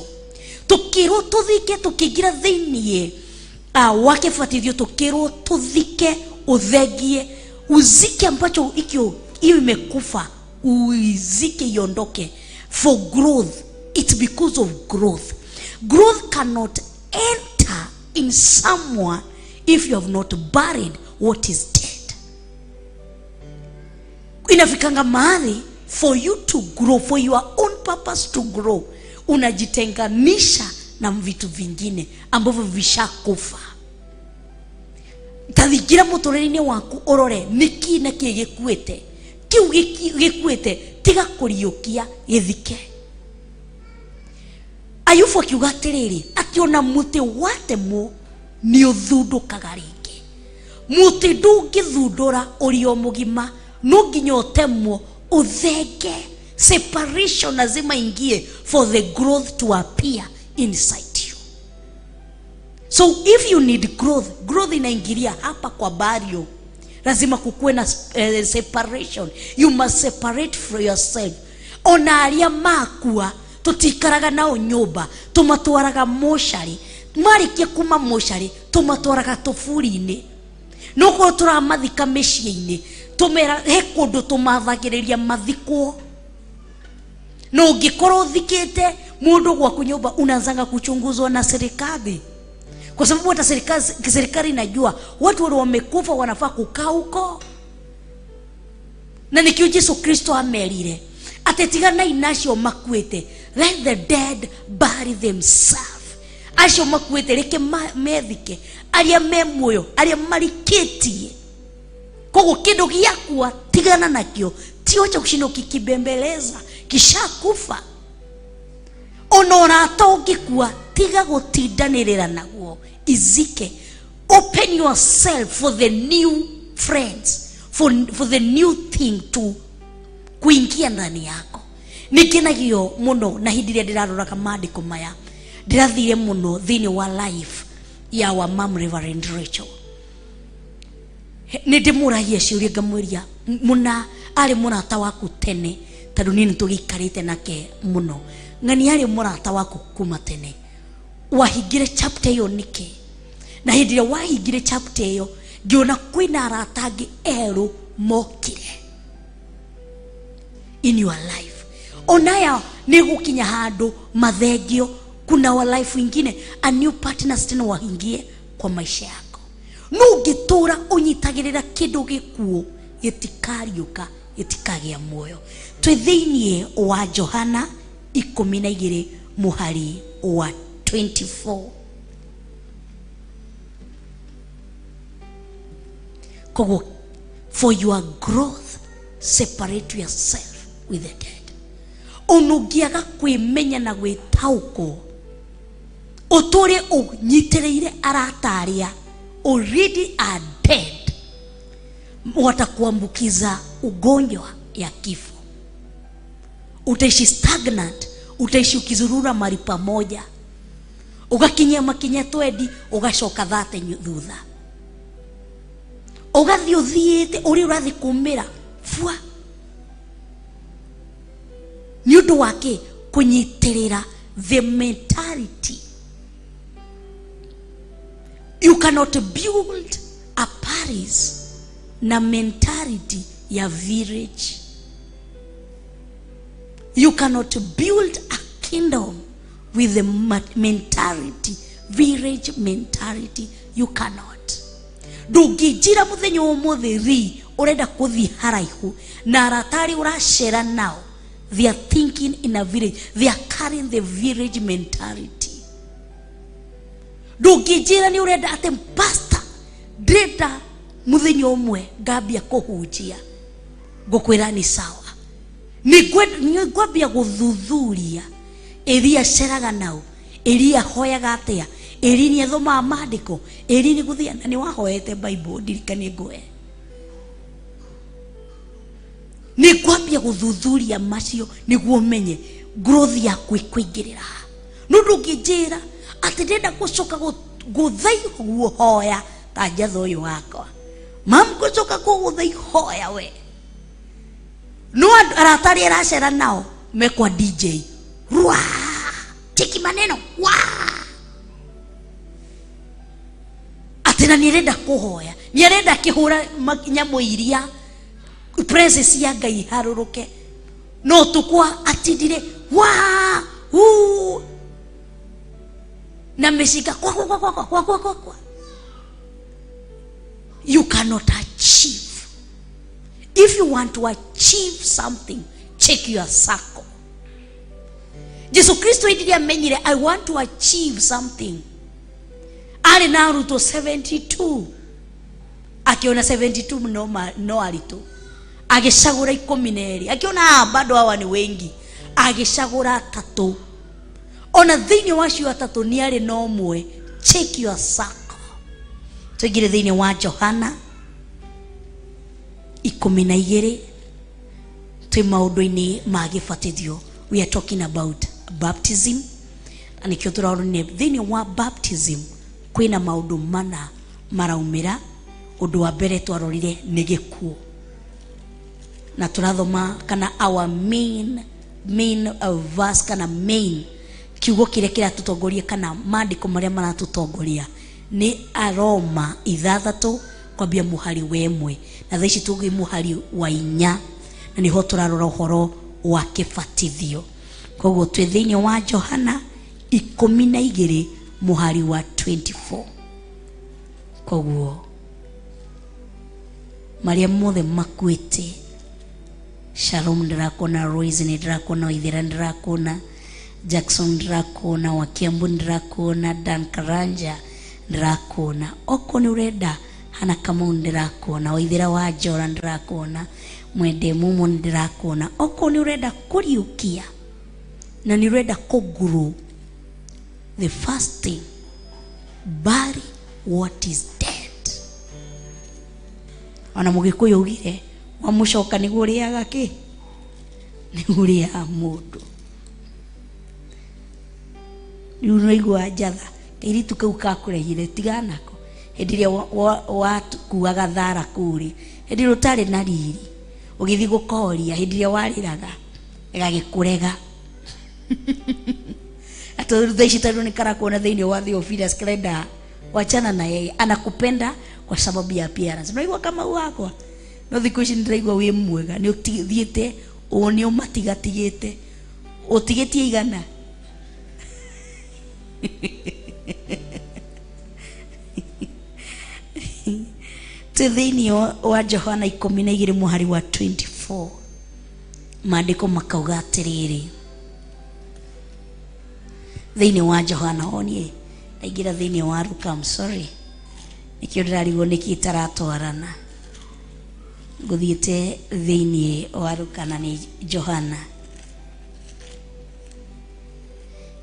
Tukirwo tuthike, tukingira thiini wa kibatithio, tukirwo tuthike, uthengie, uzike ambacho hiyo imekufa, uizike iondoke for growth. It's because of growth. Growth cannot enter in someone if you have not buried what is dead. Inafikanga mahali for you to grow, for your own purpose to grow, unajitenganisha na vitu vingine ambavyo vishakufa. Tathigira muturire-ini waku urore niki na ki gikuite, kiu gikuite tiga kuriukia githike. Ayubu akiuga atiriri, akiona muti watemo ni uthundukaga ringi. Muti ndungithundura uri o mugima, no nginya utemwo uthenge. Separation lazima ingie for the growth to appear inside you. So if you need growth inaingilia hapa kwa burial. Lazima kukuwe na separation. You must separate for yourself. Ona aria makua tutikaraga nao nyumba, tumatwaraga moshari, marikia kuma moshari tumatwaraga tufuri-ini, nuko turamathika mecii-ini, tumera he kundu tumathagiriria mathikwo. No ungikorwo thikite mundu gwaku nyumba, unaanza kuchunguzwa na serikali, kwa sababu hata serikali inajua watu wale wamekufa wanafaa kukaa huko. Na nikio Yesu Kristo amerire atetigana inacio makuite, let the dead bury themselves. Acio makuite reke methike, aria me muoyo, aria marikitie. Koguo kindu giakua tigana nakio, tiocha kushino kikibembeleza kisha kufa. onora tongikua tiga gutindanirira naguo. Izike, open yourself for the new friends, for the new thing to kuingia ndani yako. Nikenagio muno na hindi ria ndiraroraga maandiko maya, ndirathire muno thini wa life ya wa Mam Reverend Rachel. Nindimuragia ciuria ngamwiria muna ari murata waku tene, tondu nini tugikarite nake muno, ngani ari murata waku kuma tene, wahingire chapter yo niki? Na hindi ria wahingire chapter yo ngiona kwina arata angi eru mokire in your life. Onaya nigukinya handu mathengio kuna wa life ingine, a new partners tena wahingie kwa maisha yako. Nugitura unyitagirira kindu gikuo gitikariuka gitikagia muoyo. Twithinie wa Johana 12 muhari wa 24. Kogo, for your growth separate yourself with the dead. Onugiaga kwimenya na gwitauko utore unyitereire arataria already are dead, watakuambukiza ugonjwa ya kifo. Utaishi stagnant, utaishi ukizurura mari pamoja, ugakinya makinya twedi ugashoka thate thutha, ugathi uthiite uri urathi kumira fua nyundo wake kunyiterera the mentality. You cannot build a Paris na mentality ya village. You cannot build a kingdom with the mentality, village mentality. You cannot. Ndungijira muthenya umuthi ri urenda kuthi haraihu na aratari urashera nao, they are thinking in a village, they are carrying the village mentality. Ndungijira ni urenda ate pastor dreda muthenya umwe ngambia kuhunjia ngukwira ni sawa, ni ngwambia guthuthuria iria ceraga nao, iria hoyaga atia, iri ni thoma maandiko, iri ni guthia na ni wahoete Bible ndirikanie ngoe. Ni kwambia guthuthuria macio niguo menye growth yaku ikuingirira. Nundu ngijira ati ndenda gucoka guthai guhoya ta njatho uyu wakwa, mam gucoka guthai hoya we no aratari aracera nao mekwa DJ rwa tiki maneno wa atina nirenda kuhoya, nirenda kihura nyamo iria presence ya Ngai haruruke, no tukwa atidire wa na meshika kwa. You cannot achieve. If you want to achieve something, check your circle. Jesus Christ idiria menyire I want to achieve something. Ali na Ruto 72. Akiona 72 no alito. Ageshagura 12. Akiona bado hawa ni wengi. Ageshagura 3. Ona thini wacio 3 ni ali no mwe. Check your circle. Tugire thini wa Johana 12 twi maundu-ini magibatithio. We are talking about baptism, and ikio turaone thini wa baptism kwina maundu mana maraumira. Undu wa mbere twarorire ni gikuo, na turathoma kana our main verse kana main kiugo kire kira tutongoria kana maandiko maria maratutongoria ni Aroma 6 kwambia muhari wemwe na thaici tugi muhari wa 4, na niho turarora uhoro wa kibatithio. Koguo twi thiini wa Johana 12 muhari wa 24. Koguo maria mothe makwite Shalom ndirakona, Royce ndirakona, Ithira ndirakona, Jackson ndirakona, Wakiambu ndirakona, Dan Karanja ndirakona, oko ni urenda hana kama ndirakona, Waithira wa Jora ndirakona, Mwende Mumo ndirakona, oko ni urenda kuriukia na nirenda kuguru. The first thing, bury what is dead. Ona Mugikuyu ugire wa mucoka niguo riaga ki niguo ria mundu. Riu noigua njatha kairitu kau kakurehire tiganako hindi ria wakuaga thara kuri hindi rutari na riri ugithi gukoria hindi ria wariraga igagikurega. Atu thaici tano ni kara kuona thiini wa Theophilus krenda wachana na yeye, anakupenda kwa sababu ya appearance. Unaigua kama wako no thiku ici ndiraigua wi mwega ni utithiete oni umatigatigite utigitie igana. Thiini wa Johana 12 muhari wa 24 maandiko makauga atiriri. Thiini wa Johana onie naigira thiini wa Luka, I'm sorry nikio ndirarigwo niki taratwarana nguthiite thiini wa Luka na ni Johana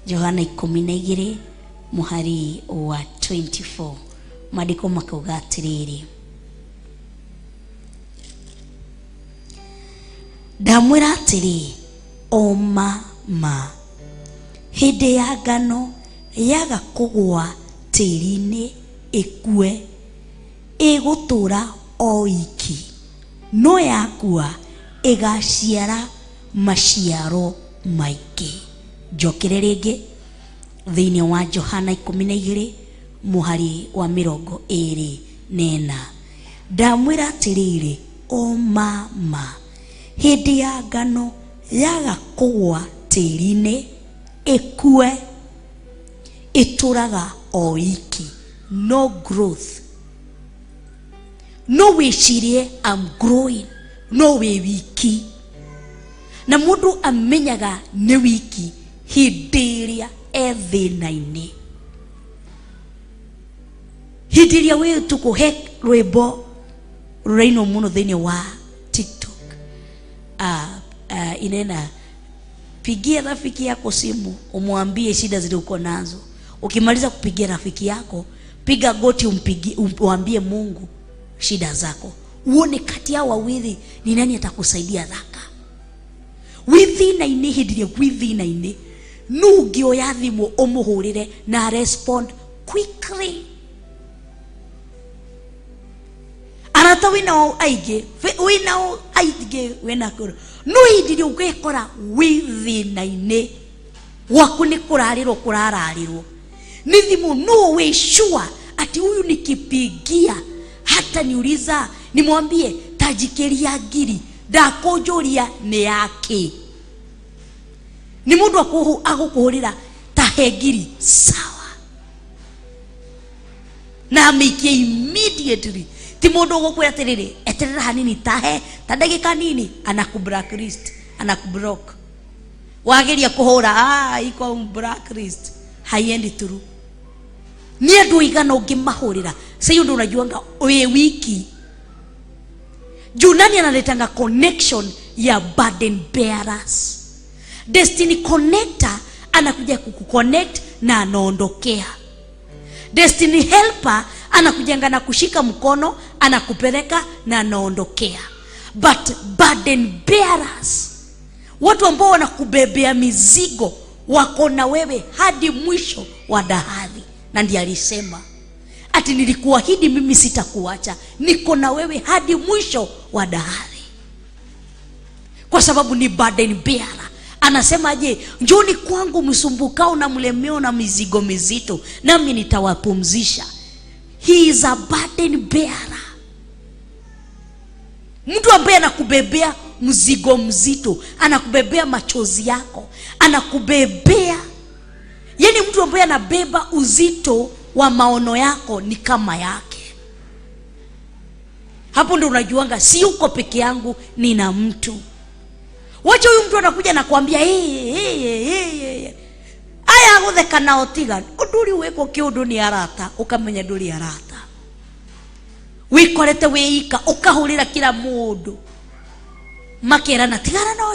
12 muhari wa 24 maandiko makauga atiriri. Ndamwira atiri o mama hindi ya ngano yaga kugwa tiri-ini ikue igutura o iki, no yakua igaciara maciaro maingĩ. Njokere ringi thiini wa Johana 12 muhari wa 24. Ndamwira atiriri o mama hindi ya ngano yaga kugwa tiri-ini ikue ituraga o iki, no growth. No wicirie I'm growing, no we wiki. Na mundu amenyaga ni wiki hindi iria ethina-ini. Hindi iria we tukuhe rwimbo ruraino muno thiini wa TikTok. Inena pigia rafiki yako simu umwambie shida zile uko nazo. Ukimaliza kupigia rafiki yako, piga goti umwambie Mungu shida zako. Uone kati ya wawili ni nani atakusaidia dhaka. Withina-ini hindi withina-ini nungio ya thimu umuhurire na respond quickly. Arata winao aige wina kuru no hindi ugekora withina-ini waku ni kurarirwo kurararirwo ni thimu. No we sure ati huyu nikipigia hata niuliza nimwambie tajikiria ngiri ndakunjuria ni yake, ni mundu agukuhurira tahe ngiri sawa na mikie immediately. Ti mundu ugukwira atiriri eterera hanini tahe ta ndagika nini anakublacklist anakublock. Wageria kuhura iko blacklist haiendi through. Ni andu igana ungimahurira sai undu unajuanga we wiki junani analetanga connection ya burden bearers. Destiny connector anakuja kukuconnect na anaondokea. Destiny helper anakujanga na kushika mkono anakupeleka na anaondokea. But burden bearers, watu ambao wanakubebea mizigo, wako na wewe hadi mwisho wa dahari. Na ndiye alisema ati nilikuahidi mimi sitakuacha, niko na wewe hadi mwisho wa dahari. Kwa sababu ni burden bearer. Anasema je, njoni kwangu msumbukao na mlemeo na mizigo mizito, nami nitawapumzisha. He is a burden bearer. Mtu ambaye anakubebea mzigo mzito, anakubebea machozi yako, anakubebea, yani mtu ambaye anabeba uzito wa maono yako ni kama yake. Hapo ndio unajuanga si uko peke yangu, nina mtu. Wacha huyu mtu anakuja na kuambia aya gutheka na otiga uduri weko kiundu ni arata, ukamenya nduri arata. Wikorete weika ukahurira kila mundu makera na tigara na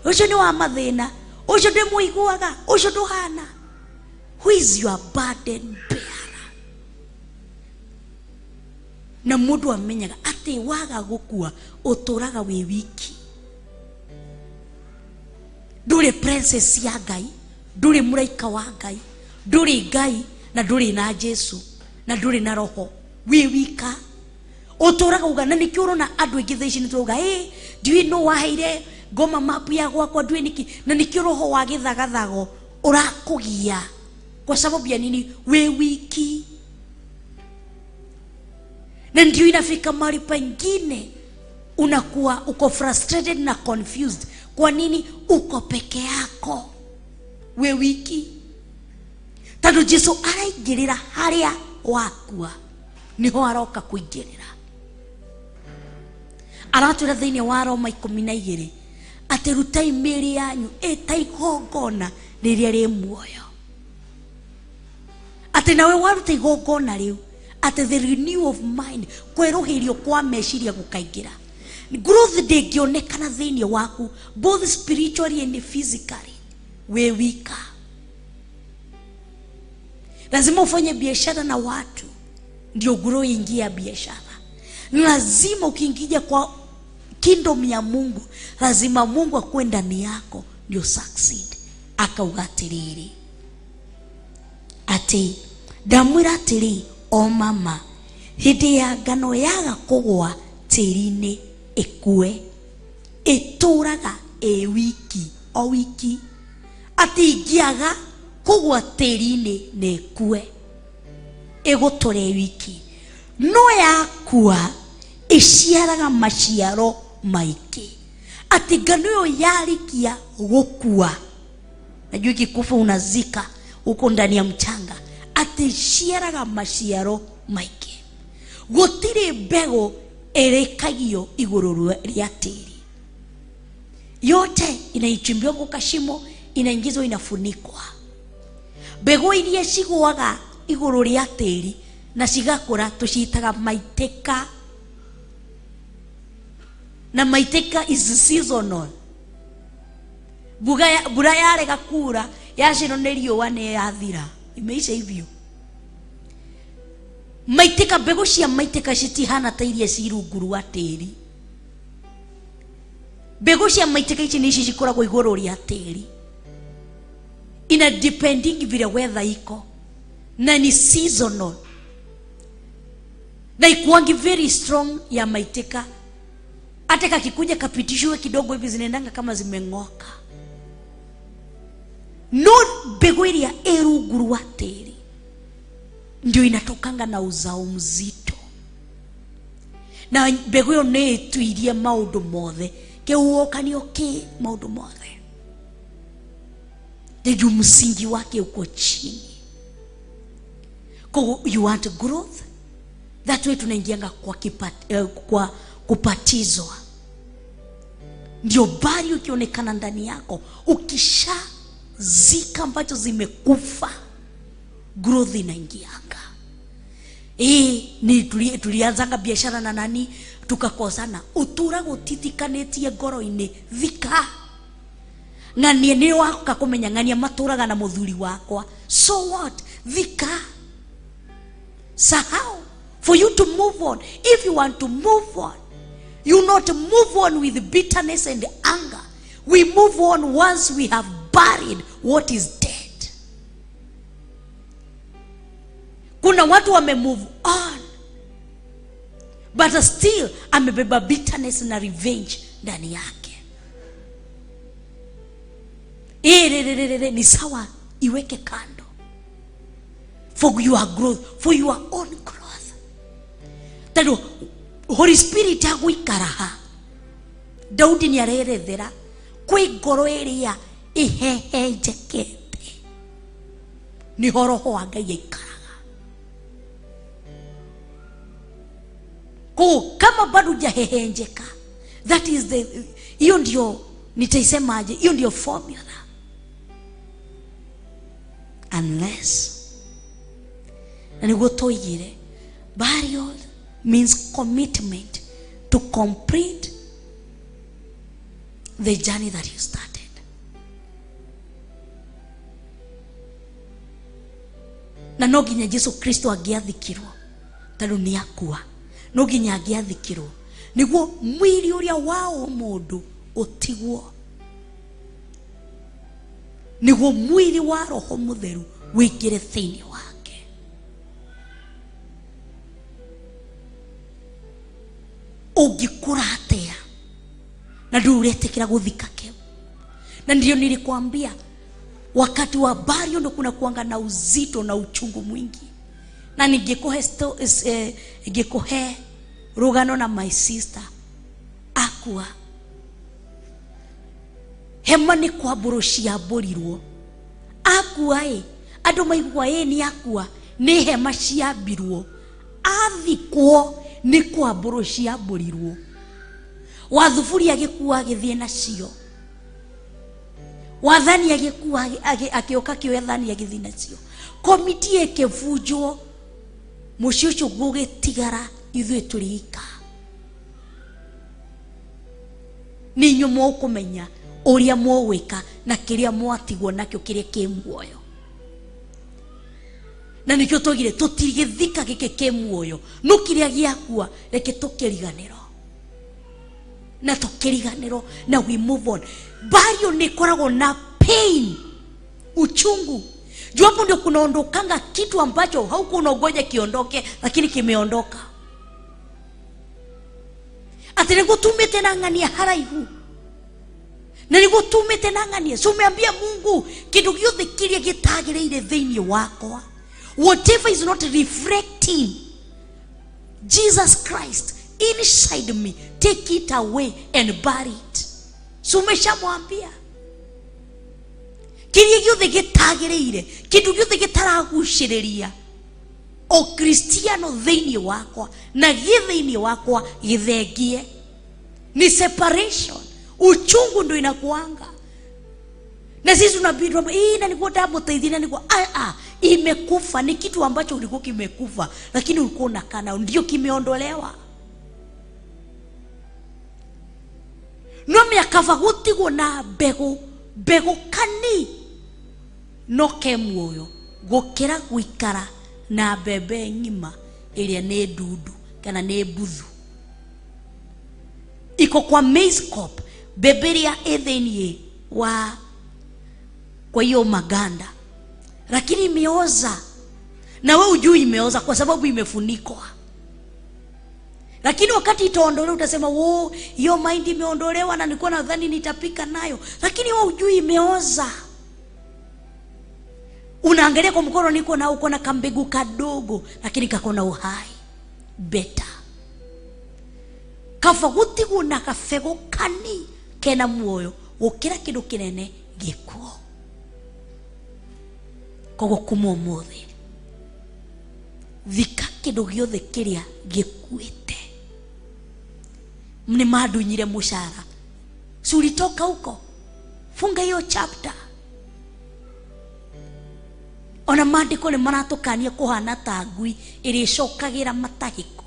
ucio ni wa mathina ucio ndimuiguaga ucio nduhana. Who is your burden bearer? Na mundu amenyaga ati waga gukua uturaga we wiki. Nduri princess ya Ngai, nduri muraika wa Ngai, nduri Ngai na nduri na Jesu na nduri na roho we wika. Uturaga ugana ni kioro na andu ingi thaici ni tuga do you know waheire ngoma mapu ya gwakwa ndui niki na ni kiroho wa githagathago urakugia kwa sababu ya nini? We wiki. Na ndio inafika mahali pengine unakuwa uko frustrated na confused. Kwa nini? Uko peke yako we wiki. Tando Jesu araingirira haria wakua niho aroka kuingirira. Aratwira thiini wa Roma 12 ati rutai mĩĩrĩ yanyu ta igongona rĩrĩa rĩ muoyo. Ati nawe waruta igongona riu ati the renew of mind, kweruhirio kwa meciria gukaingira. Growth ndĩngĩonekana thiini waku both spiritually and physically we wika. Lazima ufanye biashara na watu ndio grow ingia biashara. Lazima ukiingia kwa kingdom ya Mungu, lazima Mungu akuwe ndani yako ndio succeed. Akaugatiriri ati ndamwira atiri o mama, hindi ya ngano yaga kugwa tĩri-inĩ ikue, ituraga wiki o wiki. Ati ingiaga kugwa tĩri-inĩ na ikue, igutore wiki. No yakua iciaraga maciaro maingĩ. Ati ngano yo yarikia gukua, najua ikikufa unazika uko ndani ya mchanga, ati ciaraga maciaro maingĩ. Gutiri mbegu erekagio iguru ria tĩri, yote inaichimbio kwa shimo, inaingizwa, inafunikwa. Mbegu iria cigwaga iguru ria tĩri na cigakura tuciitaga maitĩka. Na maitĩka is seasonal. Mbura yarega kura, yacinwo nĩ riũa nĩ yathira, imeisha hivyo. Maitĩka, mbegu cia maitĩka citihana ta iria ci rungu rwa tĩri. Mbegu cia maitĩka ici nĩ ici cikoragwo igũrũ ria tĩri, ina depending vile weather iko, na ni seasonal. Na ikuangi very strong ya maitĩka, hata kakikuja kapitishwe kidogo hivi zinaendanga kama zimeng'oka. No mbegu iria rungu rwa tĩri ndio inatokanga na uzao mzito. Na mbegu yo nĩ ĩtuirie maundu mothe, kĩhuokanio kĩ maundu mothe. Ndio msingi wake uko chini. Kwa you want growth, that way tunaingianga kwa kupatizwa. Ndio bari ukionekana ndani yako, ukisha zika ambacho zimekufa, growth inaingianga. Ni tulianzanga biashara na nani tukakosana, utura gutitikanetie ngoro-ini thika. Ng'ania ni waka kumenya ng'ania maturaga na muthuri wakwa, so what? Thika. So how for you to move on? If you want to move on, you not move on with bitterness and anger. We move on once we have buried what is dead. Kuna watu wame move on, but still amebeba bitterness na revenge ndani yake. Ni sawa, iweke kando for your growth, for your own growth. Tado Holy Spirit aguikaraha. Daudi ni arerethera kwi ngoro iria ihehenjekete ni roho wa Ngai aikaraga. Kama bado jahehenjeka, that is the, hiyo ndio nitaisemaje, hiyo ndio formula. Unless na niguo toigire, burial means commitment to complete the journey that you started. na no nginya Yesu Kristo angiathikirwo tondũ nĩ akua. No nginya angiathikirwo niguo mwili uria wao mundu utigwo, niguo mwili wa Roho Mutheru wingire thiini wake. Ungikura atia na nduretekera guthika kiu. Na ndio nilikwambia wakati wa burial ndo kuna kuanga na uzito na uchungu mwingi. Na ningekuhe rugano na my sister akua hema ni kwa burushi ya borirwo akua andu maigua ni akua ni hema ciambirwo athikwo ni kwa burushi ya borirwo wathuburi agikua agithie nacio wathani agikua akioka kioya thani agithie nacio komiti ekevunjwo muciucu gugitigara ithuĩ tũrika. Nĩ inyuĩ mũkũmenya ũrĩa mũgwĩka na kĩrĩa mwatigwo nakĩo kĩrĩa kĩ muoyo. Na nĩkĩo tũgire tũtigithika gĩkĩ kĩ muoyo no kĩrĩa gĩakua reke tũkĩriganĩrwo na tũkĩriganĩrwo na we move on. Burial nĩ koragwo na pain, uchungu. Juu hapo ndio kunaondokanga kitu ambacho haukunongoja kiondoke lakini kimeondoka. Ati niguo tumite na ng'ania haraihu na niguo tumite na ng'ania. So umeambia Mungu kitu gĩothe kĩrĩa gĩtagĩrĩire thĩinĩ wakwa, whatever is not reflecting Jesus Christ inside me, take it away and bury it. So umeshamwambia kĩrĩa gĩothe gĩtagĩrĩire, kitu gĩothe gĩtaragucĩrĩria o Kristiano thĩinĩ wakwa na gĩthĩinĩ wakwa gĩthengie. Ni separation, uchungu ndio inakuanga. Na sisi tunabidi na nikuwa ndamuteithia na nikuwa imekufa. Ni kitu ambacho ulikuwa kimekufa lakini ulikuwa unakana ndio kimeondolewa. No miakava gutigwo na mbegu kani no ke muoyo gukira guikara na bebe ngima iria ni ndudu kana ni buthu. Iko kwa maize cob beberia etheni wa kwa hiyo maganda lakini imeoza na wewe ujui imeoza kwa sababu imefunikwa. Lakini wakati itaondolewa utasema hiyo mahindi imeondolewa na nilikuwa nadhani nitapika nayo, lakini wewe ujui imeoza. Unaangalia kwa mkono niko na uko na kambegu kadogo lakini kako na uhai beta. Kafaguti guna kafego kani kena muoyo ukira kindu kinene gikuo. Kogo kumo mothe thika kindu giothe kiria gikuite. Mne madunyire mushara sulitoka huko, funga hiyo chapter. Ona maandiko ni maratũkania kuhana ta ngui ĩrĩcokagira matahiko.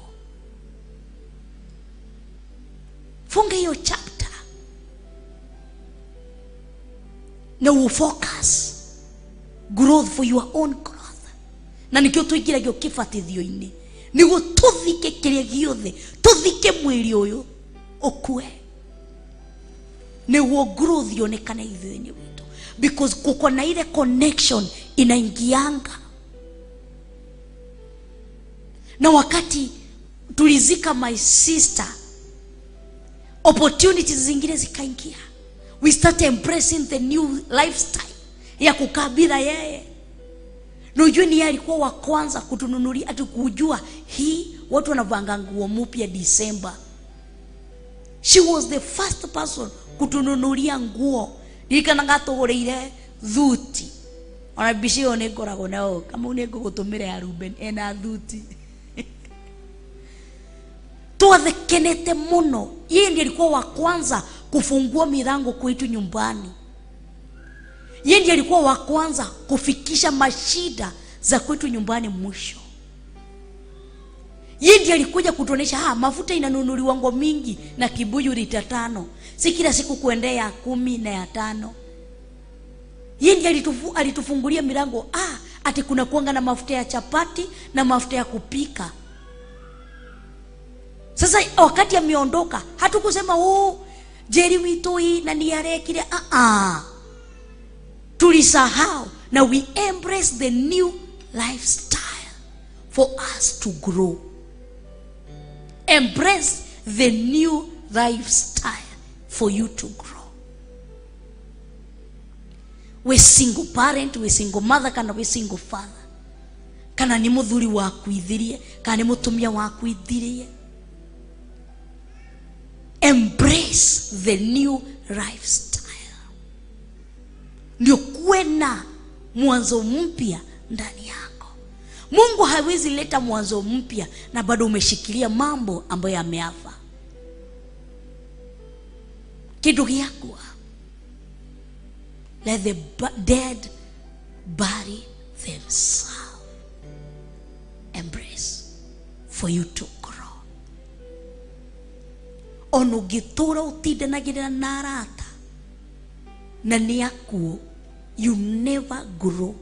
Funga hiyo chapter na focus growth for your own growth. Na nikio tuigiragio kibatithio-ini niguo tuthike kiria giothe, tuthike mwiri uyu ukue niguo growth yonekane ithuĩ-ini witu, because kuko na ile connection inaingianga. Na wakati tulizika my sister, opportunities zingine zikaingia. We start embracing the new lifestyle ya kukaa bila yeye. Na ujue ni yeye alikuwa wa kwanza kutununulia, ati kujua hii watu wanavanga nguo mpya December. She was the first person kutununulia nguo. Nikana ngatogoreire thuti. Ona bishi one ngorago nao kama unengo gutumire ya Ruben ena thuti. Tuothe kenete muno. Yeye ndiye alikuwa wa kwanza kufungua milango kwetu nyumbani. Yeye ndiye alikuwa wa kwanza kufikisha mashida za kwetu nyumbani mwisho. Yeye ndiye alikuja kutuonesha mafuta inanunuliwa ngo mingi na kibuyu lita 5. Si kila siku kuendea 10 na ya 5. Yeye ndiye alitufungulia milango. ati kuna kuanga na mafuta ya chapati na mafuta ya kupika. Sasa wakati ameondoka hatukusema Jerry witoi na niarekire. Tulisahau. Now we embrace the new lifestyle for us to grow. Embrace the new lifestyle for you to grow. We single parent, we single mother, kana we single father, kana ni muthuri wa kuithirie, kana ni mutumia wa kuithirie. Embrace the new lifestyle. Ndio kuwe na mwanzo mpya ndani yako. Mungu hawezi leta mwanzo mpya na bado umeshikilia mambo ambayo yameafa. Kidogo yako. Let the dead bury themselves. Embrace for you to grow. Ono gitura utinde na gidana narata na niyakuo, you never grow.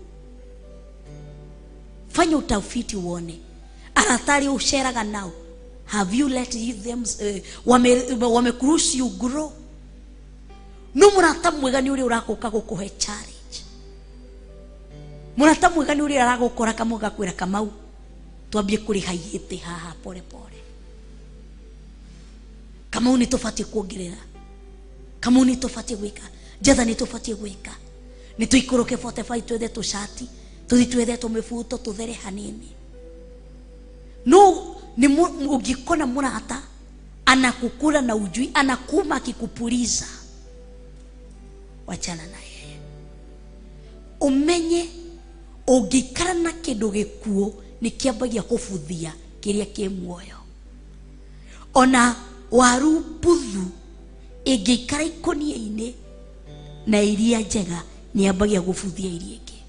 Fanya utafiti uone aratari usheraga nao, have you let them wame cruise you grow? No murata mwega ni uri urakoka gukuhe challenge. Murata mwega ni uri aragukora kamuga kwira kamau twambie kuri haiyete haha pole pole. Kama uni tofati kuongerera, kama uni tofati gwika, jatha ni tofati gwika. Ni tuikoroke 45 twethe tushati, twethe tumifuto tuthere hanini. No ni ugikona murata anakukula na ujui, anakuma akikupuliza, wachana na yeye. Umenye ugikara na kindu gikuo ni kiambagia kufuthia kiria ki muoyo. Ona waru buthu igikara ikonia-ini na iria njega ni ambagia gufuthia iria ingi.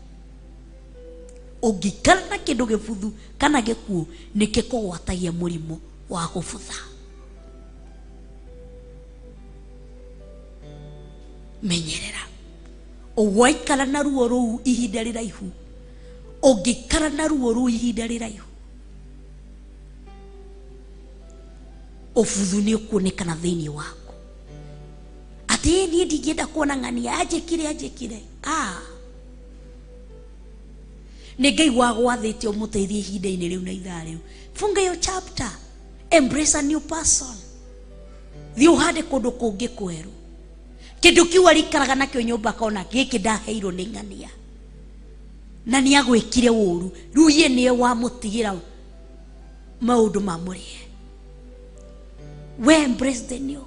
Ugikara na kindu gibuthu kana gikuo ni kikugwatagia murimo wa gubutha. Menyerera. Uwaikara na ruo ruu ihinda riraihu, ugikara na ruo ruu ihinda riraihu, ubuthu ni ukuonekana thiini wako. Ati ni ndigenda kuona ng'ania ajekire. Ni Ngai wagwathite umuteithie ihinda-ini riu na ithaa riu. Funga yo chapter. Embrace a new person. Thii uhande kundu kungi kweru. Kindu kiu arikaraga nakio nyumba kona giki ndaheirwo ni ng'ania na ni agwikire uru, riu ye ni wamutigira maundu mamurie. We embrace the new.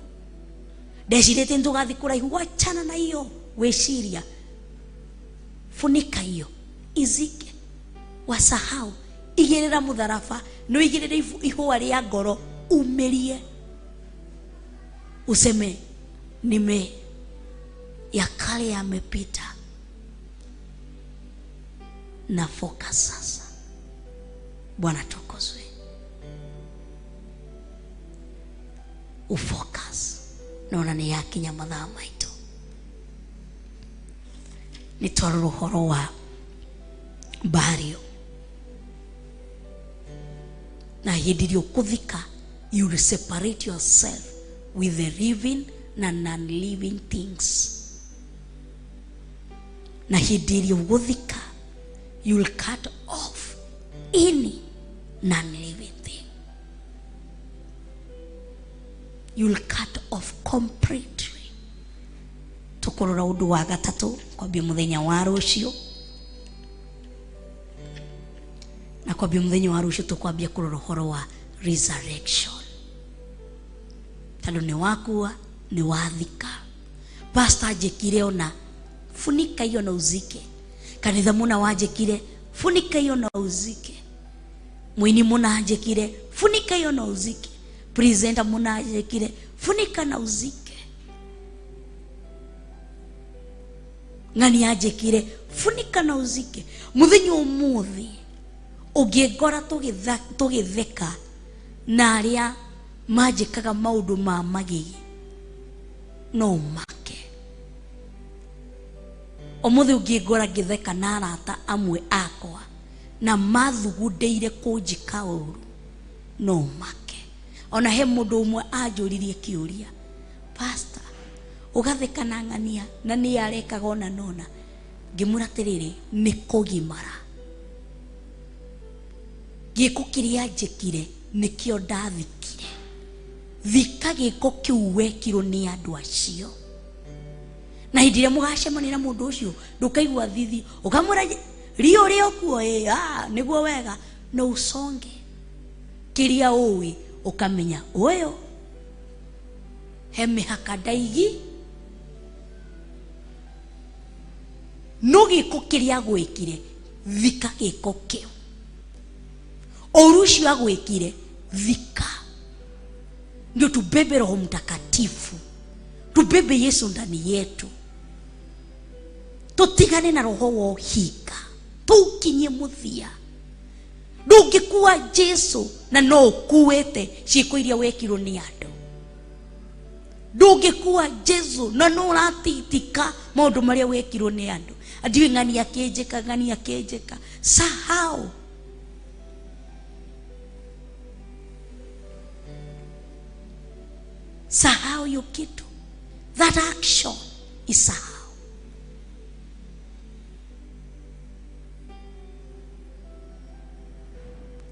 Ndecirite ndugathi kuraihu, wachana na iyo, weciria funika iyo, izike, wasahau, igirira mutharaba, no igirira ihua ria ngoro, umerie, useme nime ya kale yamepita na focus sasa. Bwana tukozwe. Ufocus naona ni yakinya mathaa maitu. Ni twarora uhoro wa burial na hindirio kuthika. You will separate yourself with the living na non-living things. Na hindirio kuthika, you will cut off any non-living thing. You will cut off completely. Tukurora undu wa gatatu kwambia muthenya wa rucio, na kwambia muthenya wa rucio tukwambia kurora horo wa resurrection. Tando ni wakua ni wathika. Pastor ajekire ona funika hiyo na uzike. Kanitha muna wajekire funika hiyo na uzike. Mwini muna ajekire funika hiyo na uzike. Presenter muna ajekire funika na uzike. Ngani ajekire funika na uzike. Muthenya umuthi ugigora tugitheka na aria majikaga maundu ma magi no make. Omuthe ungingora ngitheka na arata amwe akwa na mathugundeire kunjika uru no make. Ona he mundu umwe anjuririe kiuria, pastor ugatheka na ng'ania na ni arekaga ona nona. Ngimura tiriri ni kugimara. Giko kiria njikire nikio ndathikire. Thika giko kiu wekirwo ni andu acio. Na hindi ria mugacemania na mundu ucio ndukaigua thithi ukamura rio rio kuo niguo wega no usonge kiria uwi ukamenya uyo he mihaka ndaigi no giko kiria gwikire thika giko kio orucio agwikire thika ndio tubebe Roho Mtakatifu, tubebe Yesu ndani yetu, tutigane na roho wa hika, tukinye muthia. Ndungikuwa Jesu na no ukuwete ciiko iria wekirwo ni andu. Ndungikuwa Jesu na no ratitika maundu maria wekirwo ni andu. Adiwe ng'ani akejeka sahau. Sahau hiyo kitu. That action is sahau.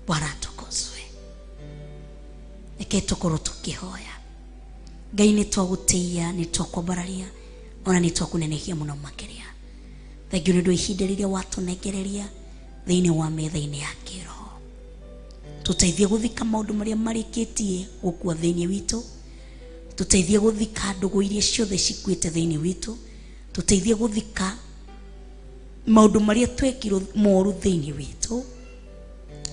Bwana tukuzwe. Nike tukoro tukihoya. Ngai ni twagutia, ni twakwambararia, ona ni twakunenehia muno makiria. Thank you nĩ ũndũ ihinda rĩrĩa watunegereria thĩinĩ wa metha-ini ya kiroho. Tuteithie guthika maundu maria marĩkĩtie gũkua thĩinĩ witũ. Tuteithie guthika ndugu iria ciothe cikuĩte thĩinĩ witũ. Tuteithie guthika maundu maria twekirwo moru thĩinĩ witũ.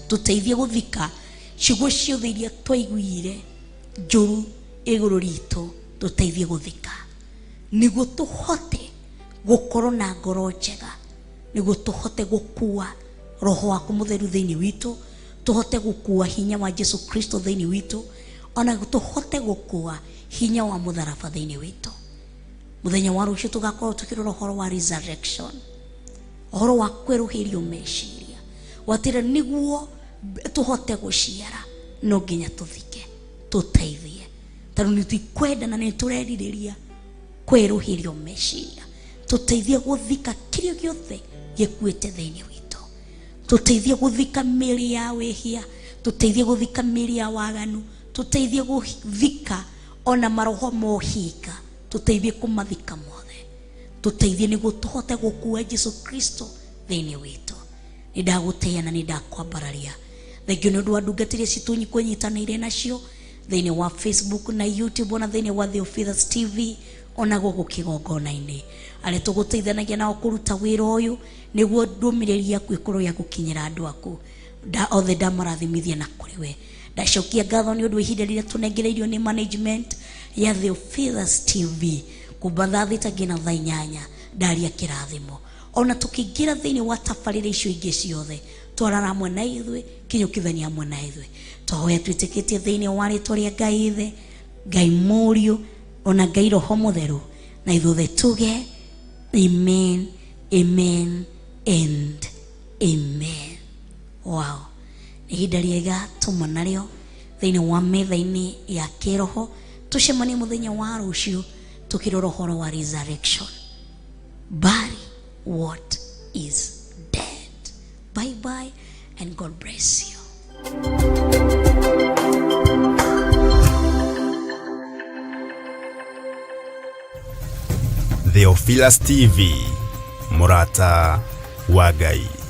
Tuteithie guthika ciugo ciothe iria twaiguire njũru igũrũ ritũ. Tuteithie guthika niguo tuhote gukorwo na ngoro njega, niguo tuhote gukua roho waku mutheru thĩinĩ witũ, tuhote gukua hinya wa Jesu Kristo thĩinĩ witũ, ona tuhote gukua hinya wa mutharaba thĩinĩ witũ. Muthenya wa rũciũ tugakorwo tukirora ũhoro wa resurrection, ũhoro wa kweruhirio meciria, watira niguo tuhote guciara no nginya tuthike, tuteithie tondũ nĩtwikwenda na nĩtũrerirĩria kweruhirio meciria. Tuteithie guthika kirio giothe gikuĩte thĩinĩ witũ. Tuteithie guthika mĩri ya wĩhia, tuteithie guthika mĩri ya waganu, tuteithie guthika ona maroho mohika, tuteithie kumathika mothe. Tuteithie niguo tuhote gukua Jesu Kristo thĩinĩ witũ. Nĩndagũteia na nĩndakwambararia. Thengiũ nĩ ũndũ wa ndungatiria citu kũnyitanĩire nacio thĩinĩ wa Facebook na YouTube ona thĩinĩ wa Theophilus TV ona gũkũ kĩgongona-inĩ. Arĩa tũgũteithanagia nao kũruta wĩra ũyũ nĩguo ndũmĩrĩri yaku ĩkorwo ya gũkinyĩra andũ aku. Othe ndamarathimithia na kũrĩ we. Ndacokia ngatho nĩ ũndũ ihinda rĩrĩa tũnengereirio nĩ management ya Theophilus TV kumba thaa thita nginya thaa 8 ndaria kĩrathimo. Ona tukĩingĩra thĩinĩ wa tabarĩra icio ingĩ ciothe twarara amwe na ithuĩ, kinyũkithania amwe na ithuĩ. Twahoya twĩtĩkĩtie thĩinĩ wa rĩĩtwa rĩa Ngai Ithe, Ngai Mũriũ ona Ngai Roho Mũtheru, na ithuothe tuge amen, amen and amen. Wow. Ihinda rĩega tuma narĩo thĩinĩ wa metha-ini ya kiroho. Tucemanie mũthenya wa rũciũ tukirora ũhoro wa resurrection. Bury what is dead. Bye bye and God bless you. Theophilus TV, MURATA wa Ngai.